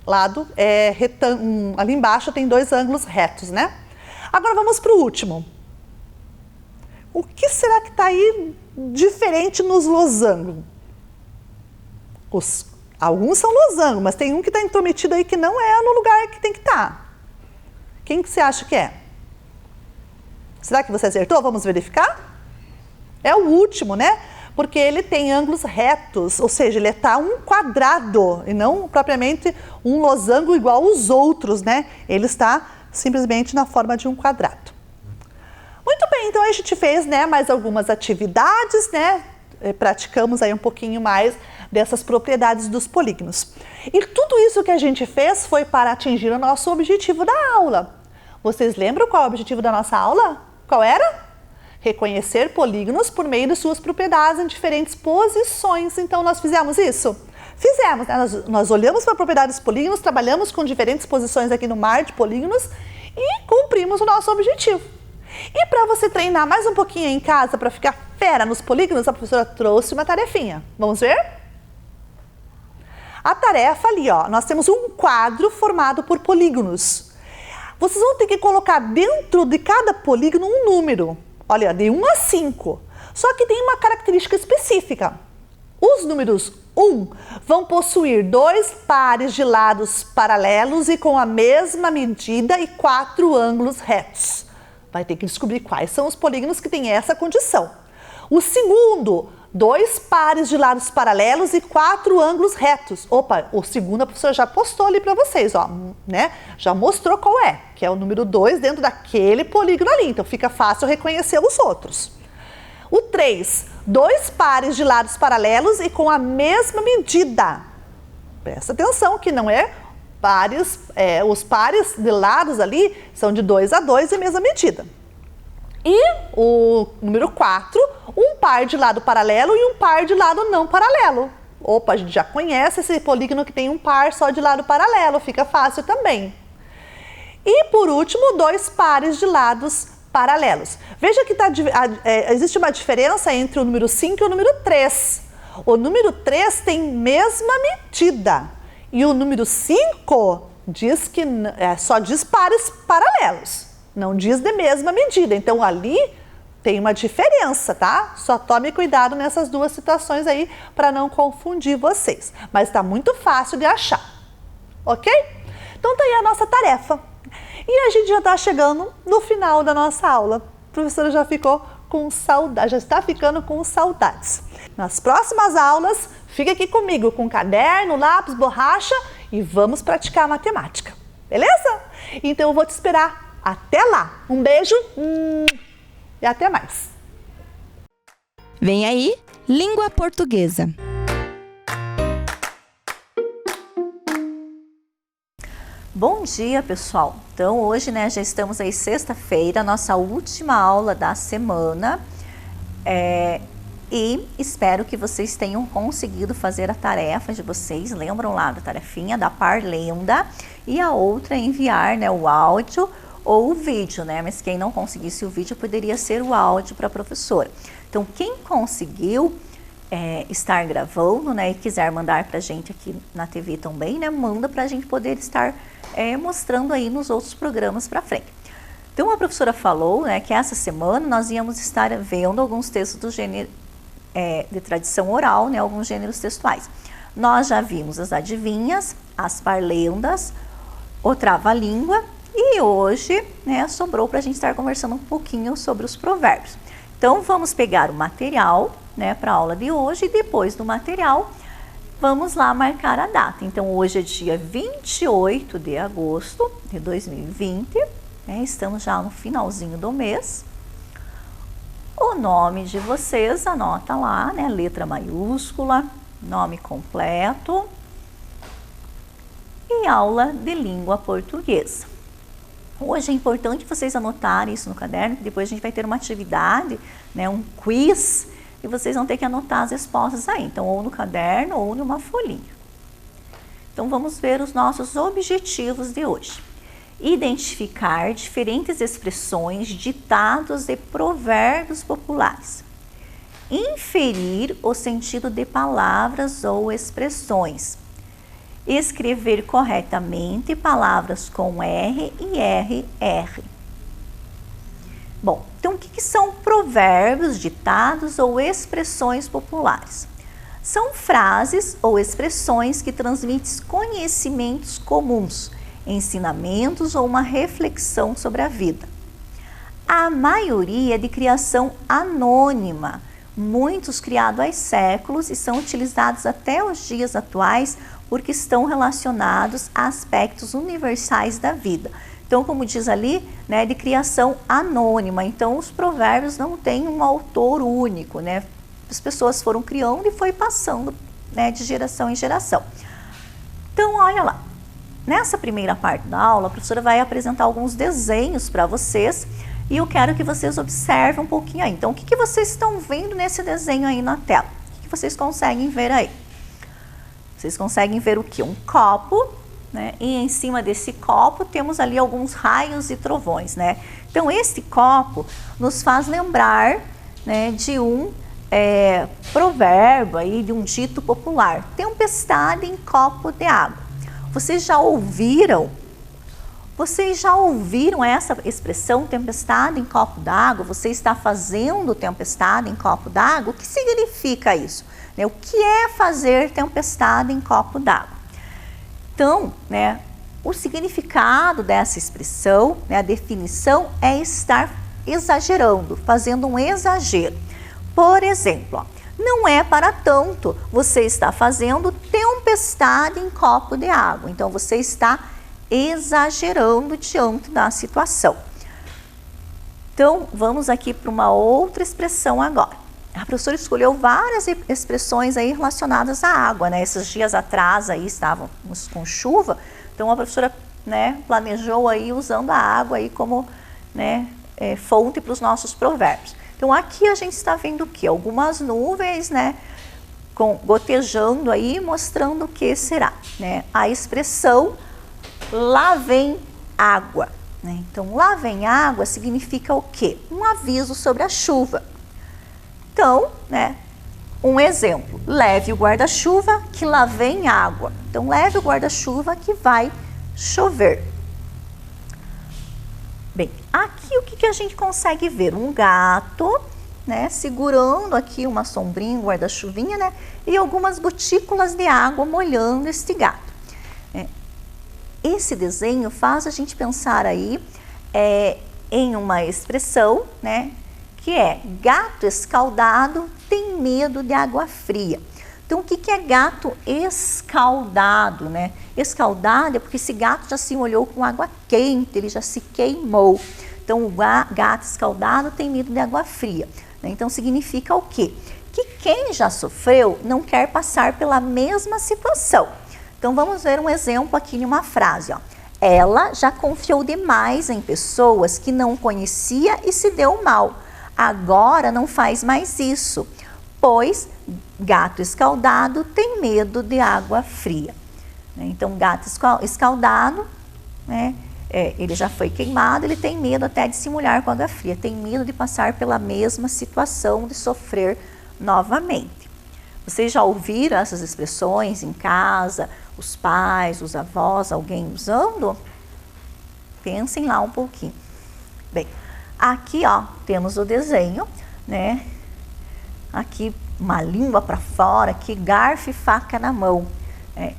Speaker 4: lado ali embaixo tem 2 ângulos retos, né? Agora vamos para o último. O que será que está aí diferente nos losangos? Alguns são losango, mas tem um que está intrometido aí que não é no lugar que tem que estar. Quem que você acha que é? Será que você acertou? Vamos verificar? É o último, né? Porque ele tem ângulos retos, ou seja, ele está um quadrado e não propriamente um losango igual aos outros, né? Ele está simplesmente na forma de um quadrado. Muito bem, então a gente fez, né, mais algumas atividades, né? Praticamos aí um pouquinho mais dessas propriedades dos polígonos. E tudo isso que a gente fez foi para atingir o nosso objetivo da aula. Vocês lembram qual é o objetivo da nossa aula? Qual era? Reconhecer polígonos por meio de suas propriedades em diferentes posições. Então, nós fizemos isso? fizemos, né? Nós olhamos para a propriedade dos polígonos, trabalhamos com diferentes posições aqui no mar de polígonos e cumprimos o nosso objetivo. E para você treinar mais um pouquinho em casa, para ficar fera nos polígonos, a professora trouxe uma tarefinha. Vamos ver? A tarefa ali, ó, nós temos um quadro formado por polígonos. Vocês vão ter que colocar dentro de cada polígono um número. Olha, de 1 a 5. Só que tem uma característica específica. Os números 1 vão possuir 2 pares de lados paralelos e com a mesma medida e 4 ângulos retos. Vai ter que descobrir quais são os polígonos que têm essa condição. O segundo, 2 pares de lados paralelos e 4 ângulos retos. Opa, o segundo a professora já postou ali para vocês, ó, né? Já mostrou qual é, que é o número 2 dentro daquele polígono ali. Então fica fácil reconhecer os outros. O 3, 2 pares de lados paralelos e com a mesma medida. Presta atenção que não é pares, os pares de lados ali são de 2 a 2 e mesma medida. E o número 4, um par de lado paralelo e um par de lado não paralelo. Opa, a gente já conhece esse polígono que tem um par só de lado paralelo, fica fácil também. E por último, 2 pares de lados paralelos. Veja que existe uma diferença entre o número 5 e o número 3. O número 3 tem mesma medida e o número 5 diz que só diz pares paralelos. Não diz de mesma medida, então ali tem uma diferença, tá? Só tome cuidado nessas duas situações aí para não confundir vocês. Mas está muito fácil de achar, ok? Então tá aí a nossa tarefa. E a gente já está chegando no final da nossa aula. A professora já ficou com saudade, já está ficando com saudades. Nas próximas aulas, fica aqui comigo com caderno, lápis, borracha e vamos praticar matemática, beleza? Então eu vou te esperar. Até lá! Um beijo e até mais!
Speaker 3: Vem aí, língua portuguesa.
Speaker 5: Bom dia, pessoal! Então, hoje, né, já estamos aí sexta-feira, nossa última aula da semana. E espero que vocês tenham conseguido fazer a tarefa de vocês. Lembram lá da tarefinha da Parlenda? E a outra é enviar, né, o áudio ou o vídeo, né? Mas quem não conseguisse o vídeo poderia ser o áudio para a professora. Então, quem conseguiu estar gravando, né, e quiser mandar para a gente aqui na TV também, né, manda para a gente poder estar mostrando aí nos outros programas para frente. Então, a professora falou, né, que essa semana nós íamos estar vendo alguns textos do gênero de tradição oral, né, alguns gêneros textuais. Nós já vimos as adivinhas, as parlendas, o trava-língua. E hoje, né, sobrou para a gente estar conversando um pouquinho sobre os provérbios. Então, vamos pegar o material, né, para a aula de hoje e depois do material, vamos lá marcar a data. Então, hoje é dia 28 de agosto de 2020, né, estamos já no finalzinho do mês. O nome de vocês, anota lá, né, letra maiúscula, nome completo e aula de língua portuguesa. Hoje é importante vocês anotarem isso no caderno, que depois a gente vai ter uma atividade, né, um quiz, e vocês vão ter que anotar as respostas aí, então ou no caderno ou numa folhinha. Então vamos ver os nossos objetivos de hoje. Identificar diferentes expressões, ditados e provérbios populares. Inferir o sentido de palavras ou expressões. Escrever corretamente palavras com R e RR. Bom, então o que são provérbios, ditados ou expressões populares? São frases ou expressões que transmitem conhecimentos comuns, ensinamentos ou uma reflexão sobre a vida. A maioria é de criação anônima, muitos criados há séculos e são utilizados até os dias atuais porque estão relacionados a aspectos universais da vida. Então, como diz ali, né, de criação anônima. Então, os provérbios não têm um autor único, né? As pessoas foram criando e foi passando, né, de geração em geração. Então, olha lá. Nessa primeira parte da aula, a professora vai apresentar alguns desenhos para vocês e eu quero que vocês observem um pouquinho aí. Então, o que vocês estão vendo nesse desenho aí na tela? O que vocês conseguem ver aí? Vocês conseguem ver o que? Um copo, né? E em cima desse copo temos ali alguns raios e trovões, né? Então, esse copo nos faz lembrar, né, de um provérbio aí, de um dito popular: tempestade em copo de água. Vocês já ouviram essa expressão, tempestade em copo d'água? Você está fazendo tempestade em copo d'água? O que significa isso? O que é fazer tempestade em copo d'água? Então, né, o significado dessa expressão, né, a definição é estar exagerando, fazendo um exagero. Por exemplo, ó, não é para tanto, você está fazendo tempestade em copo de água. Então, você está exagerando diante da situação. Então, vamos aqui para uma outra expressão agora. A professora escolheu várias expressões aí relacionadas à água, né? Esses dias atrás aí estávamos com chuva, então a professora, né, planejou aí usando a água aí como, né, fonte para os nossos provérbios. Então aqui a gente está vendo o quê? Algumas nuvens, né, gotejando aí, mostrando o que será, né? A expressão lá vem água, né? Então lá vem água significa o quê? Um aviso sobre a chuva. Então, né, um exemplo: leve o guarda-chuva que lá vem água. Então, leve o guarda-chuva que vai chover. Bem, aqui o que a gente consegue ver? Um gato, né, segurando aqui uma sombrinha, um guarda-chuvinha, né, e algumas gotículas de água molhando este gato. Esse desenho faz a gente pensar aí em uma expressão, né, que é: gato escaldado tem medo de água fria. Então, o que é gato escaldado, né? Escaldado é porque esse gato já se molhou com água quente, ele já se queimou. Então, o gato escaldado tem medo de água fria, né? Então, significa o quê? Que quem já sofreu não quer passar pela mesma situação. Então, vamos ver um exemplo aqui em uma frase, ó. Ela já confiou demais em pessoas que não conhecia e se deu mal. Agora não faz mais isso, pois gato escaldado tem medo de água fria. Então, gato escaldado, né, ele já foi queimado, ele tem medo até de se molhar com água fria, tem medo de passar pela mesma situação, de sofrer novamente. Vocês já ouviram essas expressões em casa, os pais, os avós, alguém usando? Pensem lá um pouquinho. Bem, aqui, ó, temos o desenho, né? Aqui, uma língua para fora, aqui, garfo e faca na mão.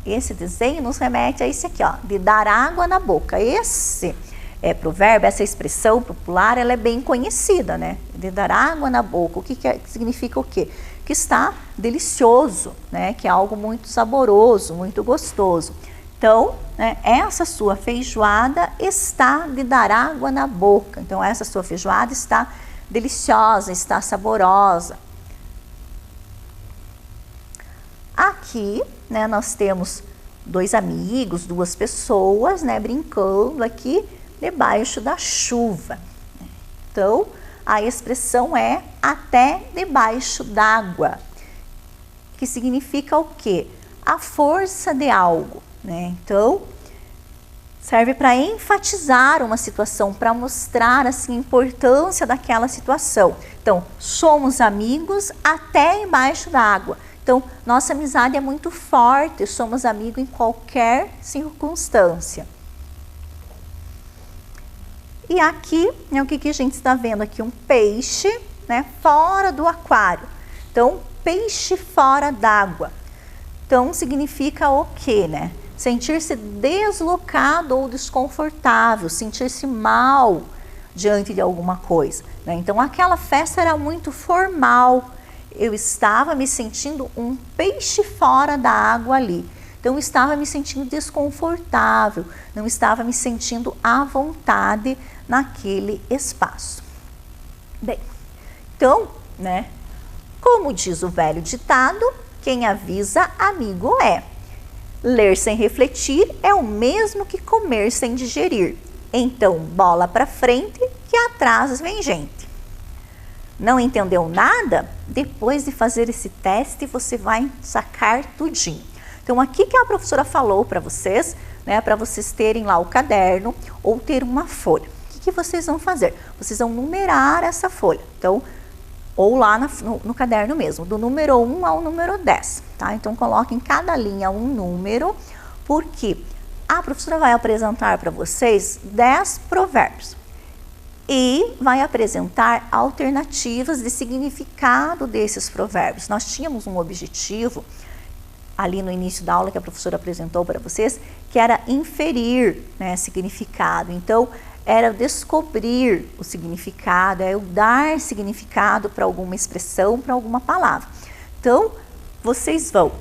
Speaker 5: Esse desenho nos remete a esse aqui, ó, de dar água na boca. Esse provérbio, essa expressão popular, ela é bem conhecida, né? De dar água na boca. O que significa o quê? Que está delicioso, né? Que é algo muito saboroso, muito gostoso. Então, né, essa sua feijoada está de dar água na boca. Então, essa sua feijoada está deliciosa, está saborosa. Aqui, né, nós temos dois amigos, duas pessoas, né, brincando aqui debaixo da chuva. Então, a expressão é até debaixo d'água, que significa o quê? A força de algo, né? Então, serve para enfatizar uma situação, para mostrar assim, a importância daquela situação. Então, somos amigos até embaixo d'água. Então, nossa amizade é muito forte, somos amigos em qualquer circunstância. E aqui, né, o que a gente está vendo aqui? Um peixe, né, fora do aquário. Então, peixe fora d'água. Então, significa o quê, né? Sentir-se deslocado ou desconfortável, sentir-se mal diante de alguma coisa, né? Então, aquela festa era muito formal. Eu estava me sentindo um peixe fora da água ali. Então, eu estava me sentindo desconfortável, não estava me sentindo à vontade naquele espaço. Bem, então, né, como diz o velho ditado, quem avisa, amigo é. Ler sem refletir é o mesmo que comer sem digerir. Então, bola para frente, que atrás vem gente. Não entendeu nada? Depois de fazer esse teste, você vai sacar tudinho. Então, aqui que a professora falou para vocês, né, para vocês terem lá o caderno ou ter uma folha. O que vocês vão fazer? Vocês vão numerar essa folha. Então, ou lá no caderno mesmo, do número 1 ao número 10, tá? Então, coloque em cada linha um número, porque a professora vai apresentar para vocês 10 provérbios e vai apresentar alternativas de significado desses provérbios. Nós tínhamos um objetivo ali no início da aula que a professora apresentou para vocês, que era inferir, né, significado. Então, era descobrir o significado, é o dar significado para alguma expressão, para alguma palavra. Então, vocês vão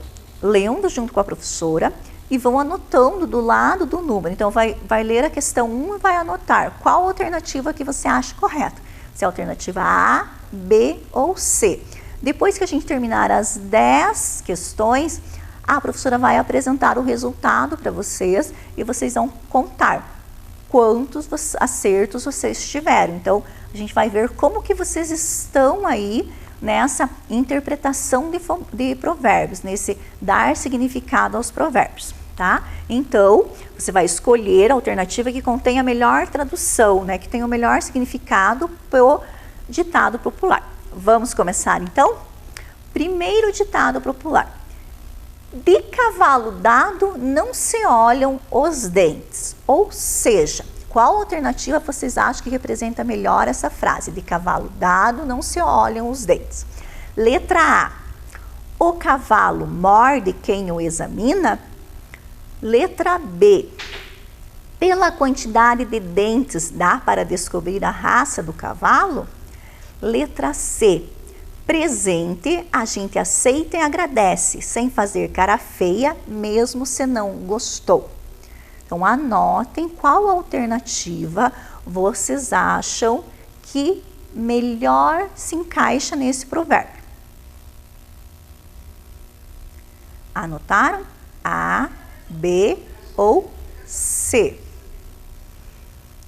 Speaker 5: lendo junto com a professora e vão anotando do lado do número. Então, vai ler a questão 1 e vai anotar qual alternativa que você acha correta. Se é a alternativa A, B ou C. Depois que a gente terminar as 10 questões, a professora vai apresentar o resultado para vocês e vocês vão contar quantos acertos vocês tiveram. Então, a gente vai ver como que vocês estão aí nessa interpretação de provérbios, nesse dar significado aos provérbios, tá? Então, você vai escolher a alternativa que contém a melhor tradução, né? Que tem o melhor significado pro ditado popular. Vamos começar, então? Primeiro ditado popular. De cavalo dado não se olham os dentes. Ou seja, qual alternativa vocês acham que representa melhor essa frase? De cavalo dado não se olham os dentes. Letra A. O cavalo morde quem o examina? Letra B. Pela quantidade de dentes dá para descobrir a raça do cavalo? Letra C. Presente, a gente aceita e agradece, sem fazer cara feia, mesmo se não gostou. Então, anotem qual alternativa vocês acham que melhor se encaixa nesse provérbio. Anotaram? A, B ou C.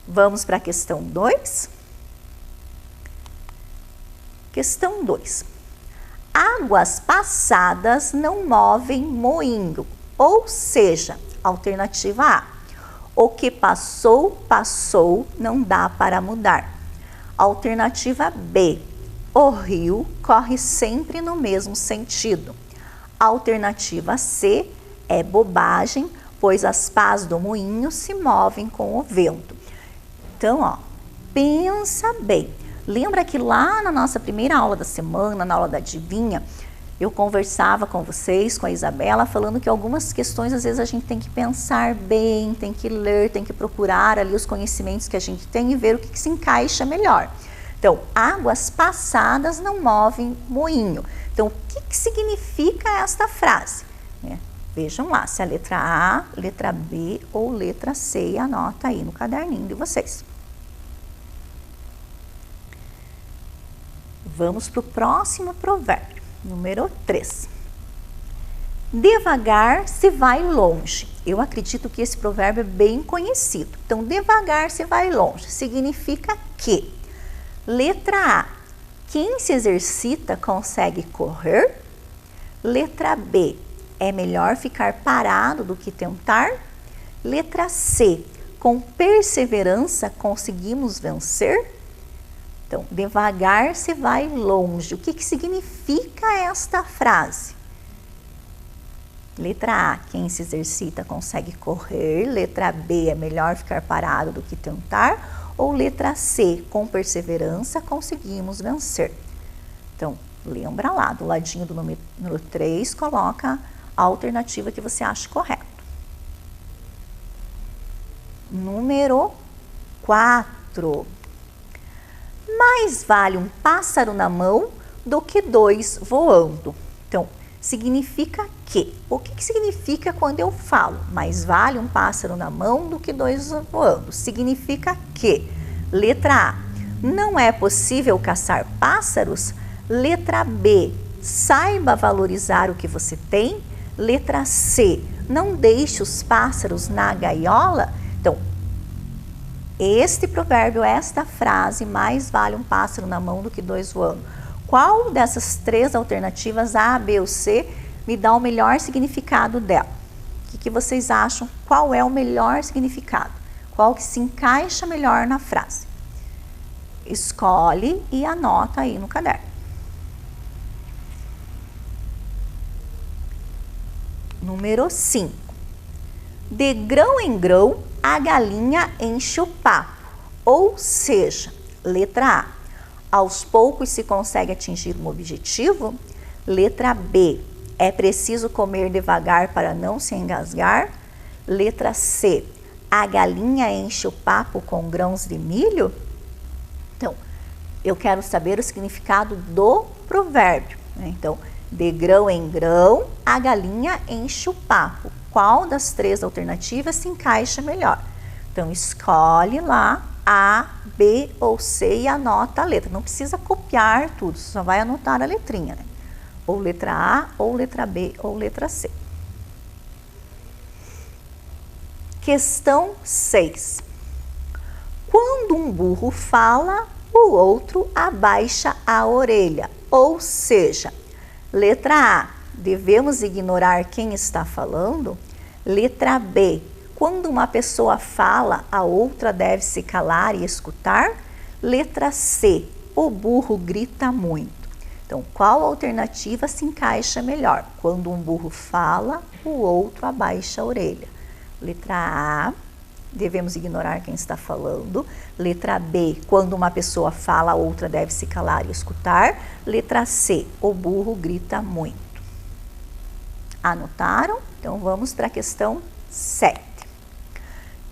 Speaker 5: Vamos para a questão 2. Questão 2. Águas passadas não movem moinho, ou seja, alternativa A. O que passou, passou, não dá para mudar. Alternativa B. O rio corre sempre no mesmo sentido. Alternativa C. É bobagem, pois as pás do moinho se movem com o vento. Então, ó, pensa bem. Lembra que lá na nossa primeira aula da semana, na aula da adivinha, eu conversava com vocês, com a Isabela, falando que algumas questões às vezes a gente tem que pensar bem, tem que ler, tem que procurar ali os conhecimentos que a gente tem e ver o que se encaixa melhor. Então, águas passadas não movem moinho. Então, o que significa esta frase? Vejam lá, se é a letra A, letra B ou letra C, e anota aí no caderninho de vocês. Vamos para o próximo provérbio, número 3. Devagar se vai longe. Eu acredito que esse provérbio é bem conhecido. Então, devagar se vai longe significa que, letra A, quem se exercita consegue correr. Letra B, é melhor ficar parado do que tentar. Letra C, com perseverança conseguimos vencer. Então, devagar se vai longe. O que significa esta frase? Letra A, quem se exercita consegue correr. Letra B, é melhor ficar parado do que tentar. Ou letra C, com perseverança conseguimos vencer. Então, lembra lá, do ladinho do número 3, coloca a alternativa que você acha correta. Número 4. Mais vale um pássaro na mão do que 2 voando. Então, significa que? O que significa quando eu falo mais vale um pássaro na mão do que 2 voando? Significa que, letra A, não é possível caçar pássaros. Letra B, saiba valorizar o que você tem. Letra C, não deixe os pássaros na gaiola. Então, este provérbio, esta frase, mais vale um pássaro na mão do que 2 voando. Qual dessas 3 alternativas, A, B ou C, me dá o melhor significado dela. O que vocês acham? Qual é o melhor significado? Qual que se encaixa melhor na frase? Escolhe e anota aí no caderno. Número 5. De grão em grão, a galinha enche o papo. Ou seja, letra A, aos poucos se consegue atingir um objetivo. Letra B, é preciso comer devagar para não se engasgar. Letra C, a galinha enche o papo com grãos de milho. Então, eu quero saber o significado do provérbio, né? Então, de grão em grão, a galinha enche o papo. Qual das 3 alternativas se encaixa melhor? Então, escolhe lá A, B ou C e anota a letra. Não precisa copiar tudo, só vai anotar a letrinha, né? Ou letra A, ou letra B, ou letra C. Questão 6. Quando um burro fala, o outro abaixa a orelha. Ou seja, letra A, devemos ignorar quem está falando. Letra B, quando uma pessoa fala, a outra deve se calar e escutar. Letra C, o burro grita muito. Então, qual alternativa se encaixa melhor? Quando um burro fala, o outro abaixa a orelha. Letra A, devemos ignorar quem está falando. Letra B, quando uma pessoa fala, a outra deve se calar e escutar. Letra C, o burro grita muito. Anotaram? Então, vamos para a questão 7.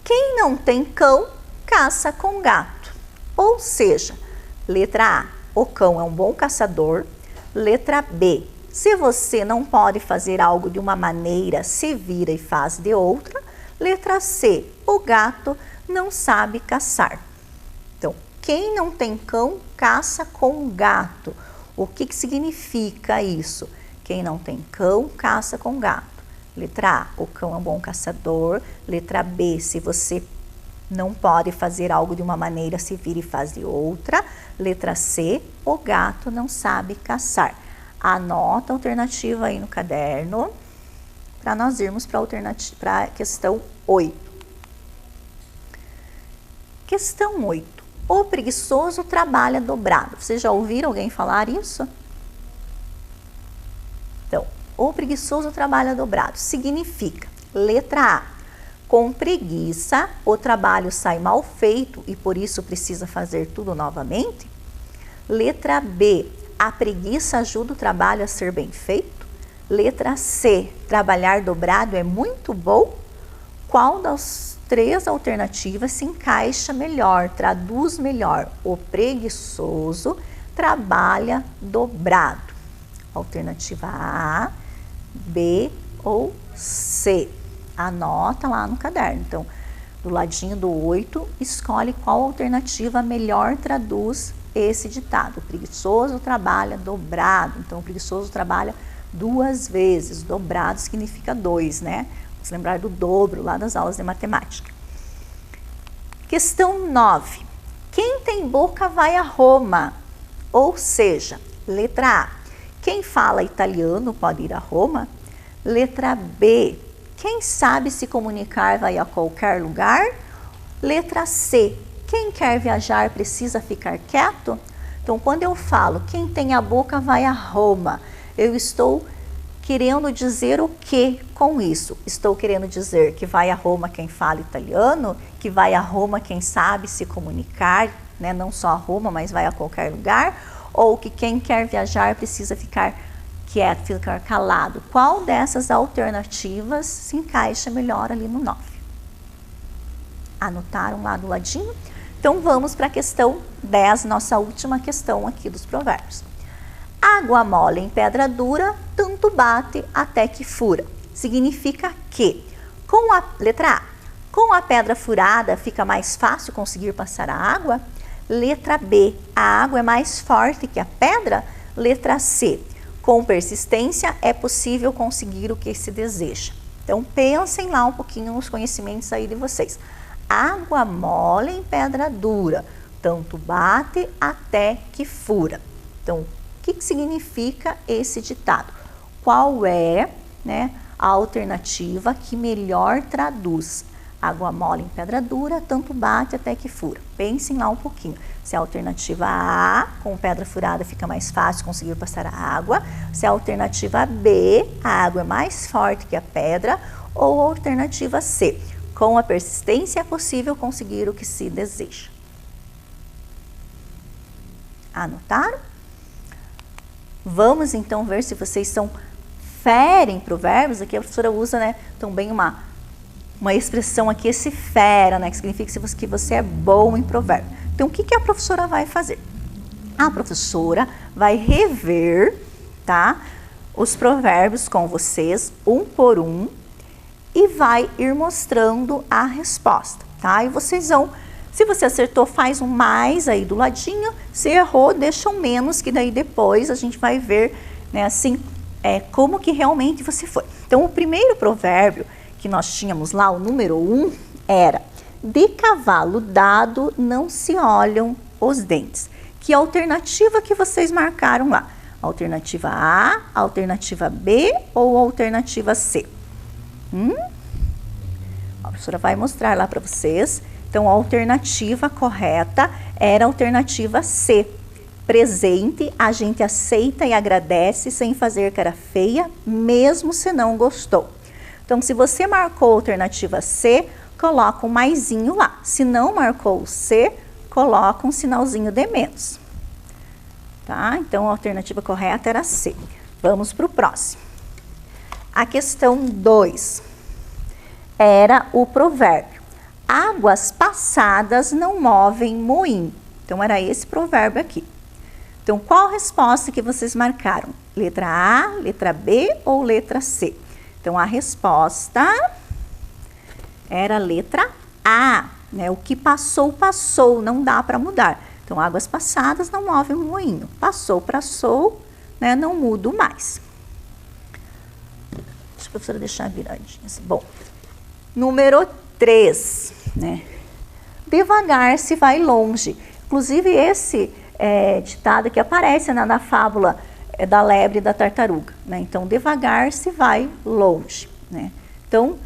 Speaker 5: Quem não tem cão, caça com gato. Ou seja, letra A, o cão é um bom caçador. Letra B, se você não pode fazer algo de uma maneira, se vira e faz de outra. Letra C, o gato não sabe caçar. Então, quem não tem cão, caça com gato. O que significa isso? Quem não tem cão, caça com gato. Letra A, o cão é um bom caçador. Letra B, se você não pode fazer algo de uma maneira, se vira e faz de outra. Letra C, o gato não sabe caçar. Anota a alternativa aí no caderno, para nós irmos para a questão 8. Questão 8. O preguiçoso trabalha dobrado. Vocês já ouviram alguém falar isso? Então, o preguiçoso trabalha dobrado significa, letra A, com preguiça, o trabalho sai mal feito e por isso precisa fazer tudo novamente. Letra B, a preguiça ajuda o trabalho a ser bem feito. Letra C, trabalhar dobrado é muito bom. Qual das 3 alternativas se encaixa melhor, traduz melhor? O preguiçoso trabalha dobrado. Alternativa A, B ou C. Anota lá no caderno. Então, do ladinho do 8, escolhe qual alternativa melhor traduz esse ditado. O preguiçoso trabalha dobrado. Então, o preguiçoso trabalha 2 vezes. Dobrado significa 2, né? Vamos lembrar do dobro lá das aulas de matemática. Questão 9. Quem tem boca vai a Roma. Ou seja, letra A, quem fala italiano pode ir a Roma. Letra B, quem sabe se comunicar vai a qualquer lugar. Letra C, quem quer viajar precisa ficar quieto. Então, quando eu falo quem tem a boca vai a Roma, eu estou querendo dizer o que com isso? Estou querendo dizer que vai a Roma quem fala italiano, que vai a Roma quem sabe se comunicar, né? Não só a Roma, mas vai a qualquer lugar, ou que quem quer viajar precisa ficar quieto, ficar calado. Qual dessas alternativas se encaixa melhor ali no 9? Anotaram lá do ladinho? Então vamos para a questão 10, nossa última questão aqui dos provérbios. Água mole em pedra dura, tanto bate até que fura. Significa que, com a letra A, com a pedra furada fica mais fácil conseguir passar a água. Letra B, a água é mais forte que a pedra. Letra C, com persistência é possível conseguir o que se deseja. Então pensem lá um pouquinho nos conhecimentos aí de vocês. Água mole em pedra dura, tanto bate até que fura. Então, o que significa esse ditado? qual é, né, a alternativa que melhor traduz. Água mole em pedra dura, tanto bate até que fura. Pensem lá um pouquinho. Se a alternativa A, com pedra furada, fica mais fácil conseguir passar a água. Se a alternativa B, a água é mais forte que a pedra. Ou a alternativa C, com a persistência é possível conseguir o que se deseja. Anotaram? Vamos então ver se vocês são fera em provérbios. Aqui a professora usa, né, também uma expressão aqui, esse fera, né, que significa que você é bom em provérbio. Então, o que a professora vai fazer? A professora vai rever, tá, os provérbios com vocês, um por um, e vai ir mostrando a resposta, tá? E vocês vão, se você acertou, faz um mais aí do ladinho, se errou, deixa um menos, que daí depois a gente vai ver, né, assim, como que realmente você foi. Então, o primeiro provérbio que nós tínhamos lá, o número 1, era: de cavalo dado não se olham os dentes. Que alternativa que vocês marcaram lá? Alternativa A, alternativa B ou alternativa C? A professora vai mostrar lá para vocês. Então, a alternativa correta era a alternativa C. Presente, a gente aceita e agradece sem fazer cara feia, mesmo se não gostou. Então, se você marcou a alternativa C, coloca um maisinho lá. Se não marcou o C, coloca um sinalzinho de menos. Tá? Então, a alternativa correta era C. Vamos para o próximo. A questão 2 era o provérbio: águas passadas não movem moinho. Então, era esse provérbio aqui. Então, qual a resposta que vocês marcaram? Letra A, letra B ou letra C? Então, a resposta era a letra A, né? O que passou, passou, não dá para mudar. Então, águas passadas não movem moinho. Passou, passou, né? Não mudo mais. Deixa a professora deixar viradinha. Bom, número 3, né? Devagar se vai longe. Inclusive, esse ditado que aparece na fábula da lebre e da tartaruga, né? Então, devagar se vai longe, né? Então,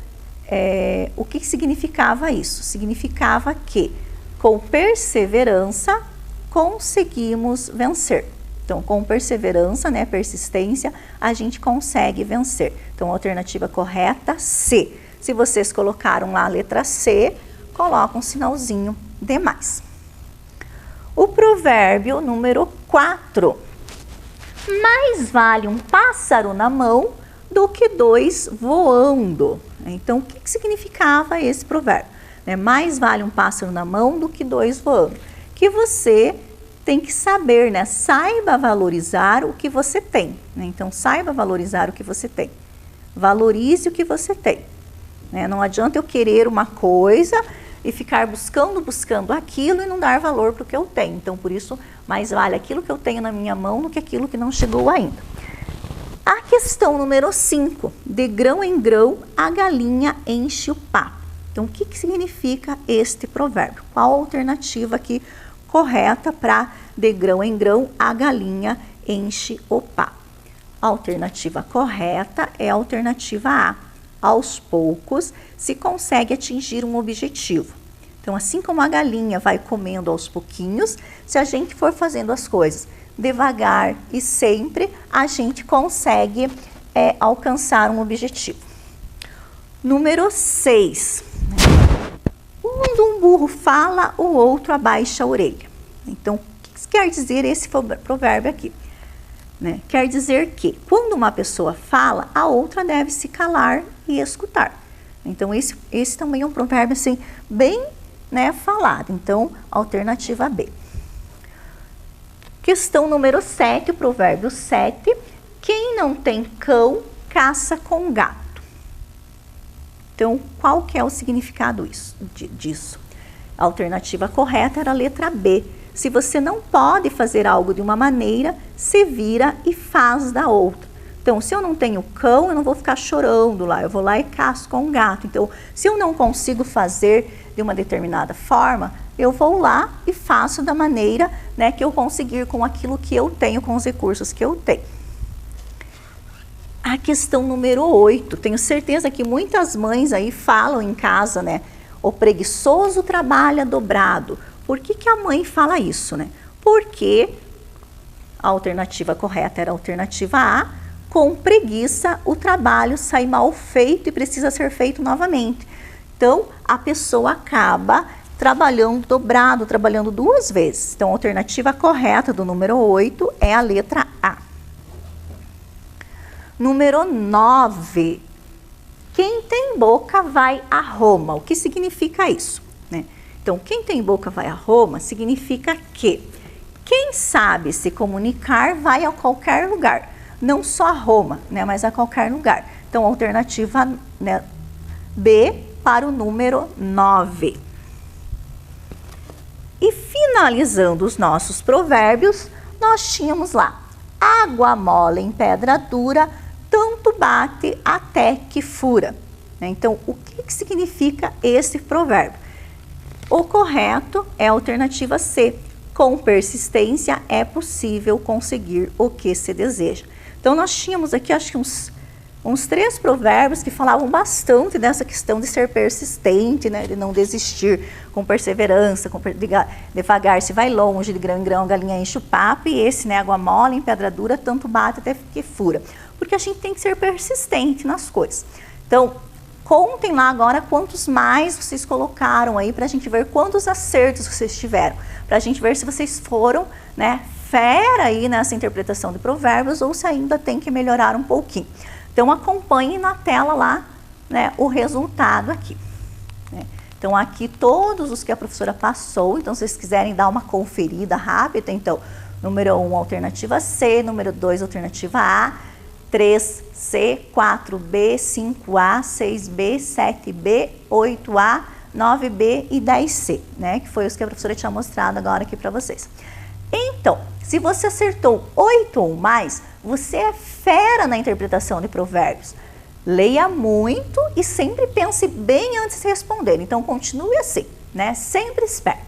Speaker 5: o que significava isso? Significava que com perseverança conseguimos vencer. Então, com perseverança, né, persistência, a gente consegue vencer. Então, a alternativa correta, C. Se vocês colocaram lá a letra C, coloca um sinalzinho de mais. O provérbio número 4. Mais vale um pássaro na mão do que 2 voando. Então, o que significava esse provérbio? Mais vale um pássaro na mão do que 2 voando. Que você tem que saber, né? Saiba valorizar o que você tem. Né? Então, saiba valorizar o que você tem. Valorize o que você tem. Né? Não adianta eu querer uma coisa e ficar buscando aquilo e não dar valor para o que eu tenho. Então, por isso, mais vale aquilo que eu tenho na minha mão do que aquilo que não chegou ainda. A questão número 5. De grão em grão, a galinha enche o papo. Então, o que significa este provérbio? Qual a alternativa aqui correta para de grão em grão, a galinha enche o papo? A alternativa correta é a alternativa A. Aos poucos, se consegue atingir um objetivo. Então, assim como a galinha vai comendo aos pouquinhos, se a gente for fazendo as coisas devagar e sempre, a gente consegue alcançar um objetivo. Número 6. Quando um burro fala, o outro abaixa a orelha. Então, o que quer dizer esse provérbio aqui? Né? Quer dizer que, quando uma pessoa fala, a outra deve se calar e escutar. Então, esse também é um provérbio assim, bem, né, falado. Então, alternativa B. Questão número 7, o provérbio 7. Quem não tem cão, caça com gato. Então, qual que é o significado disso? A alternativa correta era a letra B. Se você não pode fazer algo de uma maneira, se vira e faz da outra. Então, se eu não tenho cão, eu não vou ficar chorando lá, eu vou lá e caço com um gato. Então, se eu não consigo fazer de uma determinada forma, eu vou lá e faço da maneira, né, que eu conseguir com aquilo que eu tenho, com os recursos que eu tenho. A A questão número 8, tenho certeza que muitas mães aí falam em casa, né? O preguiçoso trabalha dobrado. Por que que a mãe fala isso, né? Porque a alternativa correta era a alternativa A, com preguiça o trabalho sai mal feito e precisa ser feito novamente. Então, a pessoa acaba trabalhando dobrado, trabalhando 2 vezes. Então, a alternativa correta do número 8 é a letra A. Número 9. Quem tem boca vai a Roma. O que significa isso, né? Então, quem tem boca vai a Roma significa que quem sabe se comunicar vai a qualquer lugar. Não só a Roma, né, mas a qualquer lugar. Então, a alternativa, né, B para o número 9. E finalizando os nossos provérbios, nós tínhamos lá: água mole em pedra dura, tanto bate até que fura. Então, o que significa esse provérbio? O correto é a alternativa C. Com persistência é possível conseguir o que se deseja. Então, nós tínhamos aqui, acho que uns 3 provérbios que falavam bastante dessa questão de ser persistente, né? De não desistir, com perseverança, devagar se vai longe, de grão em grão a galinha enche o papo, e esse, né, água mole em pedra dura, tanto bate até que fura. Porque a gente tem que ser persistente nas coisas. Então, contem lá agora quantos mais vocês colocaram aí, para a gente ver quantos acertos vocês tiveram, para a gente ver se vocês foram, né, fera aí nessa interpretação de provérbios ou se ainda tem que melhorar um pouquinho. Então, acompanhem na tela lá, né, o resultado aqui, né? Então, aqui todos os que a professora passou. Então, se vocês quiserem dar uma conferida rápida, então, número 1, alternativa C, número 2, alternativa A, 3C, 4B, 5A, 6B, 7B, 8A, 9B e 10C, né? Que foi os que a professora tinha mostrado agora aqui para vocês. Então, se você acertou 8 ou mais, você é fera na interpretação de provérbios. Leia muito e sempre pense bem antes de responder. Então, continue assim, né? Sempre esperto.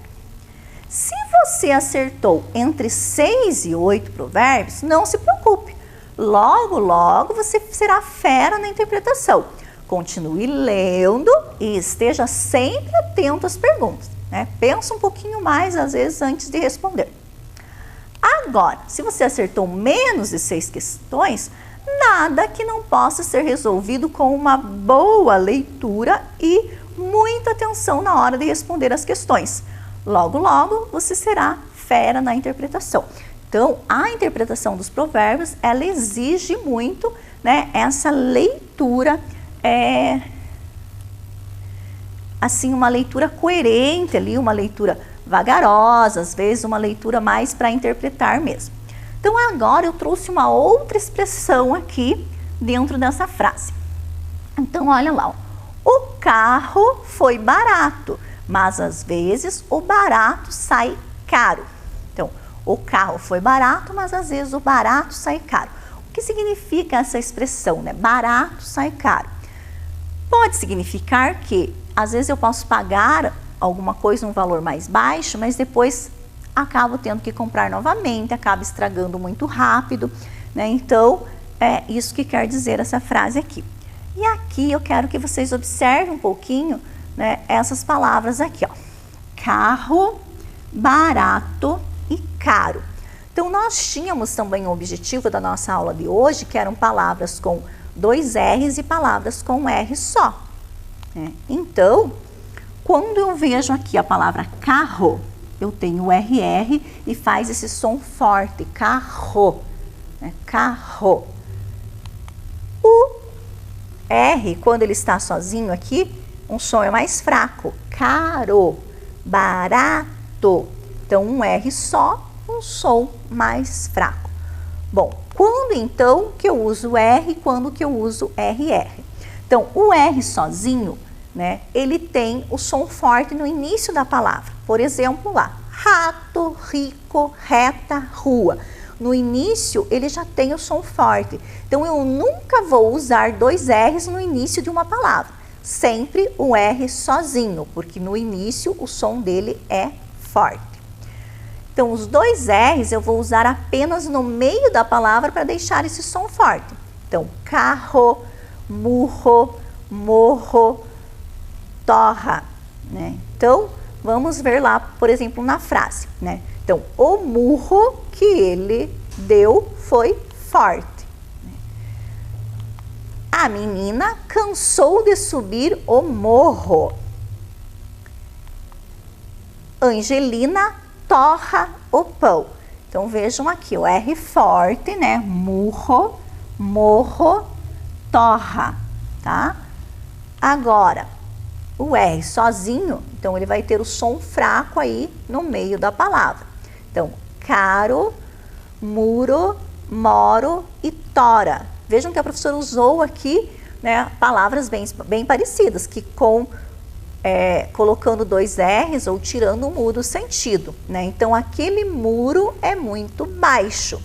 Speaker 5: Se você acertou entre 6 e 8 provérbios, não se preocupe. Logo, logo você será fera na interpretação. Continue lendo e esteja sempre atento às perguntas, né? Pensa um pouquinho mais, às vezes, antes de responder. Agora, se você acertou menos de 6 questões, nada que não possa ser resolvido com uma boa leitura e muita atenção na hora de responder as questões. Logo, logo, você será fera na interpretação. Então, a interpretação dos provérbios, ela exige muito, né, essa leitura, assim, uma leitura coerente ali, uma leitura vagarosa, às vezes uma leitura mais para interpretar mesmo. Então, agora eu trouxe uma outra expressão aqui dentro dessa frase. Então, olha lá, ó. O carro foi barato, mas às vezes o barato sai caro. Então, o carro foi barato, mas às vezes o barato sai caro. O que significa essa expressão, né? Barato sai caro. Pode significar que às vezes eu posso pagar alguma coisa num valor mais baixo, mas depois acabo tendo que comprar novamente, acaba estragando muito rápido, né? Então, é isso que quer dizer essa frase aqui. E aqui eu quero que vocês observem um pouquinho, né, essas palavras aqui, ó. Carro, barato e caro. Então, nós tínhamos também o objetivo da nossa aula de hoje, que eram palavras com 2 R's e palavras com um R só, né? Então, quando eu vejo aqui a palavra carro, eu tenho o RR e faz esse som forte, carro, né? Carro. O R, quando ele está sozinho aqui, um som é mais fraco, caro, barato. Então, um R só, um som mais fraco. Bom, quando então que eu uso R e quando que eu uso RR? Então, o R sozinho, né, ele tem o som forte no início da palavra. Por exemplo, lá, rato, rico, reta, rua. No início, ele já tem o som forte. Então, eu nunca vou usar 2 R's no início de uma palavra. Sempre o R sozinho, porque no início o som dele é forte. Então, os 2 R's eu vou usar apenas no meio da palavra para deixar esse som forte. Então, carro, murro, morro, torra, né? Então, vamos ver lá, por exemplo, na frase, né? Então, o murro que ele deu foi forte. A menina cansou de subir o morro. Angelina torra o pão. Então, vejam aqui, o R forte, né? Murro, morro, torra, tá? Agora, o R sozinho, então ele vai ter o som fraco aí no meio da palavra. Então, caro, muro, moro e tora. Vejam que a professora usou aqui, né, palavras bem parecidas, que colocando dois R's ou tirando um U do sentido, né? Então, aquele muro é muito baixo,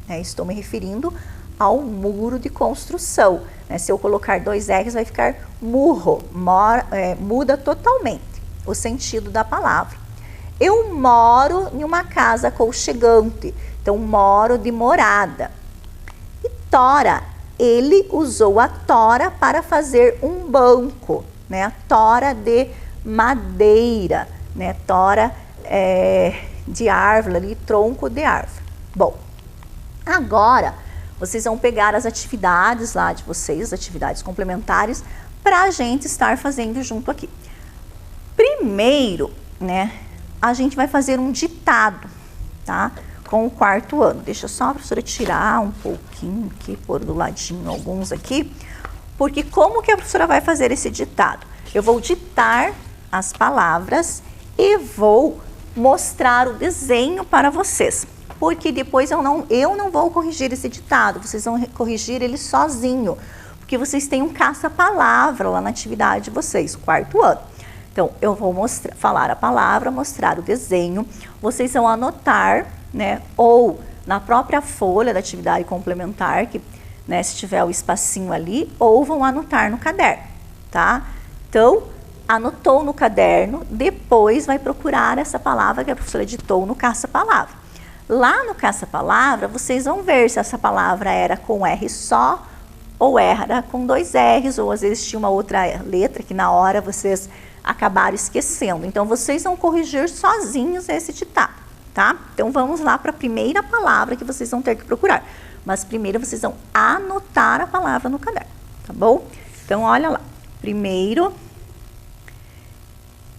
Speaker 5: né? Estou me referindo ao muro de construção, né? Se eu colocar dois R's, vai ficar murro, muda totalmente o sentido da palavra. Eu moro em uma casa aconchegante, então moro de morada. E tora, ele usou a tora para fazer um banco, né? A tora de madeira, né? Tora de árvore, ali, tronco de árvore. Bom, agora vocês vão pegar as atividades lá de vocês, atividades complementares, para a gente estar fazendo junto aqui. Primeiro, né, a gente vai fazer um ditado, tá? Com o quarto ano. Deixa só a professora tirar um pouquinho aqui, pôr do ladinho alguns aqui, porque como que a professora vai fazer esse ditado? Eu vou ditar as palavras e vou mostrar o desenho para vocês, porque depois eu não vou corrigir esse ditado, vocês vão corrigir ele sozinho, porque vocês têm um caça-palavra lá na atividade de vocês, quarto ano. Então, eu vou falar a palavra, mostrar o desenho, vocês vão anotar, né, ou na própria folha da atividade complementar, que, né, se tiver o espacinho ali, ou vão anotar no caderno, tá? Então, anotou no caderno, depois vai procurar essa palavra que a professora editou no caça-palavra. Lá no caça-palavra, vocês vão ver se essa palavra era com R só, ou era com dois R's, ou às vezes tinha uma outra letra que na hora vocês acabaram esquecendo. Então, vocês vão corrigir sozinhos esse ditado, tá? Então, vamos lá para a primeira palavra que vocês vão ter que procurar. Mas primeiro vocês vão anotar a palavra no caderno, tá bom? Então, olha lá. Primeiro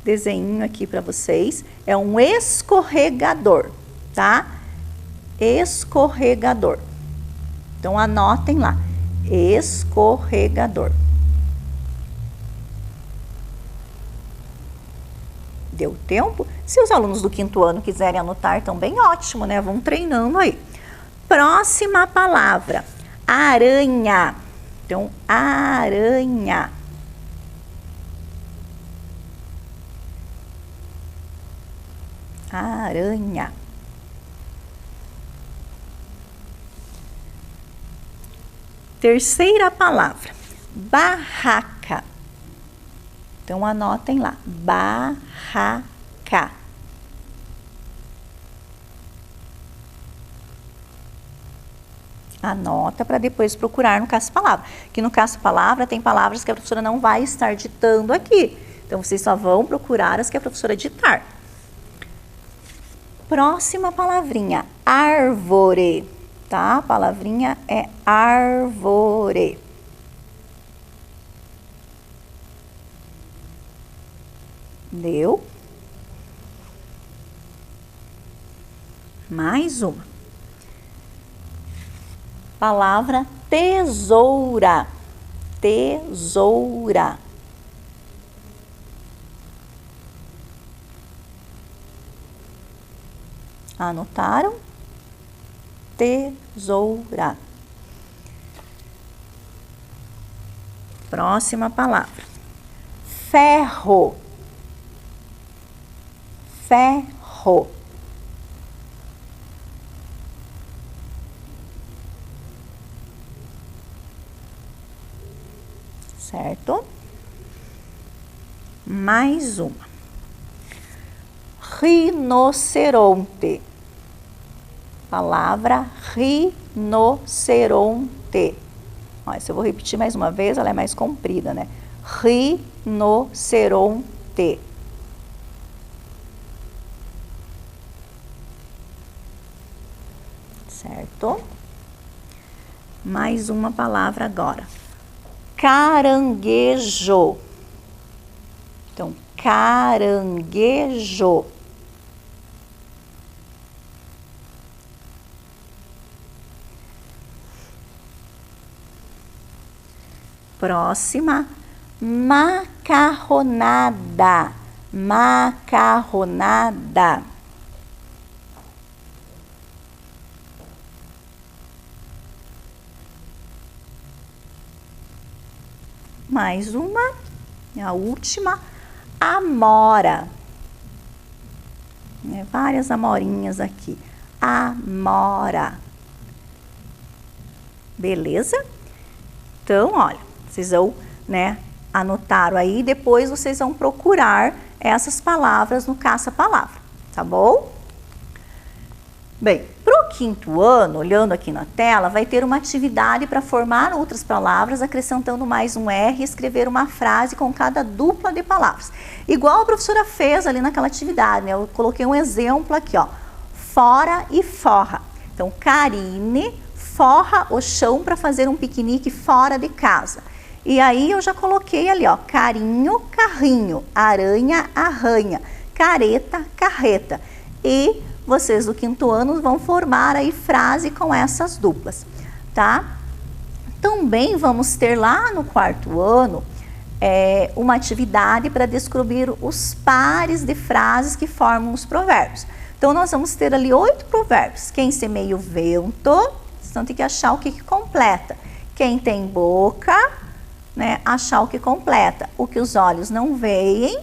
Speaker 5: desenho aqui para vocês é um escorregador, tá? Escorregador. Então, anotem lá. Escorregador. Deu tempo? Se os alunos do quinto ano quiserem anotar também, ótimo, né? Vão treinando aí. Próxima palavra, aranha. Então, aranha. Aranha. Terceira palavra, barraca. Então, anotem lá, barraca. Anota para depois procurar no caça-palavra. Que no caça-palavra tem palavras que a professora não vai estar ditando aqui. Então, vocês só vão procurar as que a professora ditar. Próxima palavrinha, árvore. Tá? A palavrinha é árvore. Deu? Mais uma. Palavra tesoura. Tesoura. Anotaram? Tesoura. Próxima palavra. Ferro. Ferro. Certo? Mais uma. Rinoceronte. Palavra rinoceronte. Ó, se eu vou repetir mais uma vez, ela é mais comprida, né? Rinoceronte. Certo? Mais uma palavra agora. Caranguejo. Então, caranguejo. Próxima, macarronada. Macarronada. Mais uma, a última, amora. Várias amorinhas aqui. Amora. Beleza? Então, olha, vocês vão, anotaram aí, depois vocês vão procurar essas palavras no caça-palavra, tá bom? Bem, para o 5º ano, olhando aqui na tela, vai ter uma atividade para formar outras palavras, acrescentando mais um R e escrever uma frase com cada dupla de palavras. Igual a professora fez ali naquela atividade, né? Eu coloquei um exemplo aqui, ó, fora e forra. Então, Karine forra o chão para fazer um piquenique fora de casa. E aí eu já coloquei ali, ó, carinho, carrinho, aranha, arranha, careta, carreta. E vocês do 5º ano vão formar aí frase com essas duplas, tá? Também vamos ter lá no 4º ano uma atividade para descobrir os pares de frases que formam os provérbios. Então, nós vamos ter ali 8 provérbios. Quem semeia o vento, então tem que achar o que completa. Quem tem boca, achar o que completa. O que os olhos não veem.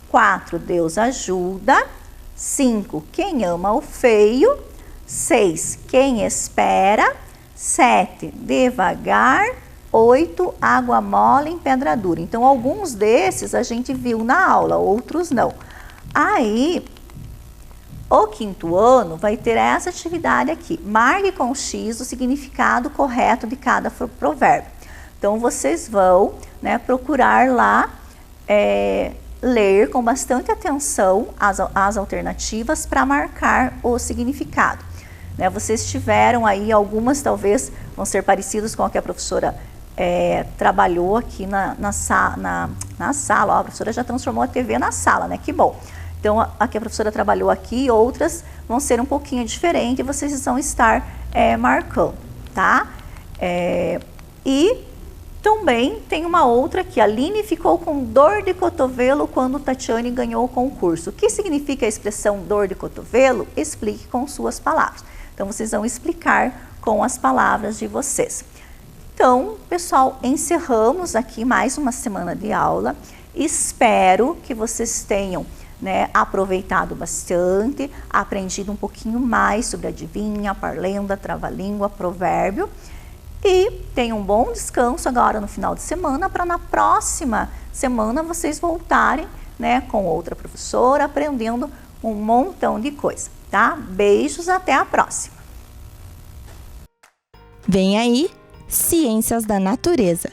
Speaker 5: 4, Deus ajuda. 5, quem ama o feio. 6, quem espera. 7, devagar. 8, água mole em pedra dura. Então, alguns desses a gente viu na aula, outros não. Aí, o 5º ano vai ter essa atividade aqui. Marque com X o significado correto de cada provérbio. Então, vocês vão procurar lá, ler com bastante atenção as alternativas para marcar o significado. Vocês tiveram aí, algumas talvez vão ser parecidas com a que a professora trabalhou aqui na sala. Ó, a professora já transformou a TV na sala, né? Que bom. Então, a que a professora trabalhou aqui, outras vão ser um pouquinho diferentes e vocês vão estar marcando, tá? E também tem uma outra aqui. A Aline ficou com dor de cotovelo quando Tatiane ganhou o concurso. O que significa a expressão dor de cotovelo? Explique com suas palavras. Então, vocês vão explicar com as palavras de vocês. Então, pessoal, encerramos aqui mais uma semana de aula. Espero que vocês tenham aproveitado bastante, aprendido um pouquinho mais sobre adivinha, parlenda, trava-língua, provérbio. E tenham um bom descanso agora no final de semana, para na próxima semana vocês voltarem com outra professora, aprendendo um montão de coisa, tá? Beijos, até a próxima!
Speaker 3: Vem aí, Ciências da Natureza.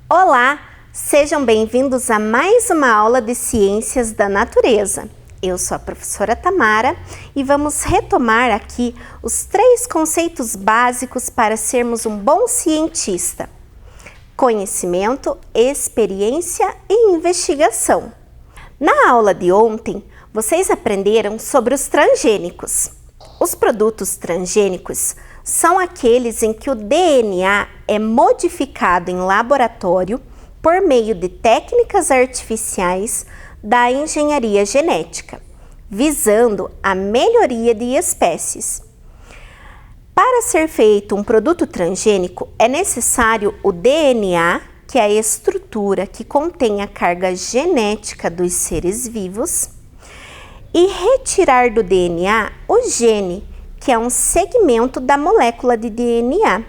Speaker 6: Olá! Sejam bem-vindos a mais uma aula de Ciências da Natureza. Eu sou a professora Tamara e vamos retomar aqui os 3 conceitos básicos para sermos um bom cientista: conhecimento, experiência e investigação. Na aula de ontem, vocês aprenderam sobre os transgênicos. Os produtos transgênicos são aqueles em que o DNA é modificado em laboratório por meio de técnicas artificiais da engenharia genética, visando a melhoria de espécies. Para ser feito um produto transgênico, é necessário o DNA, que é a estrutura que contém a carga genética dos seres vivos, e retirar do DNA o gene, que é um segmento da molécula de DNA.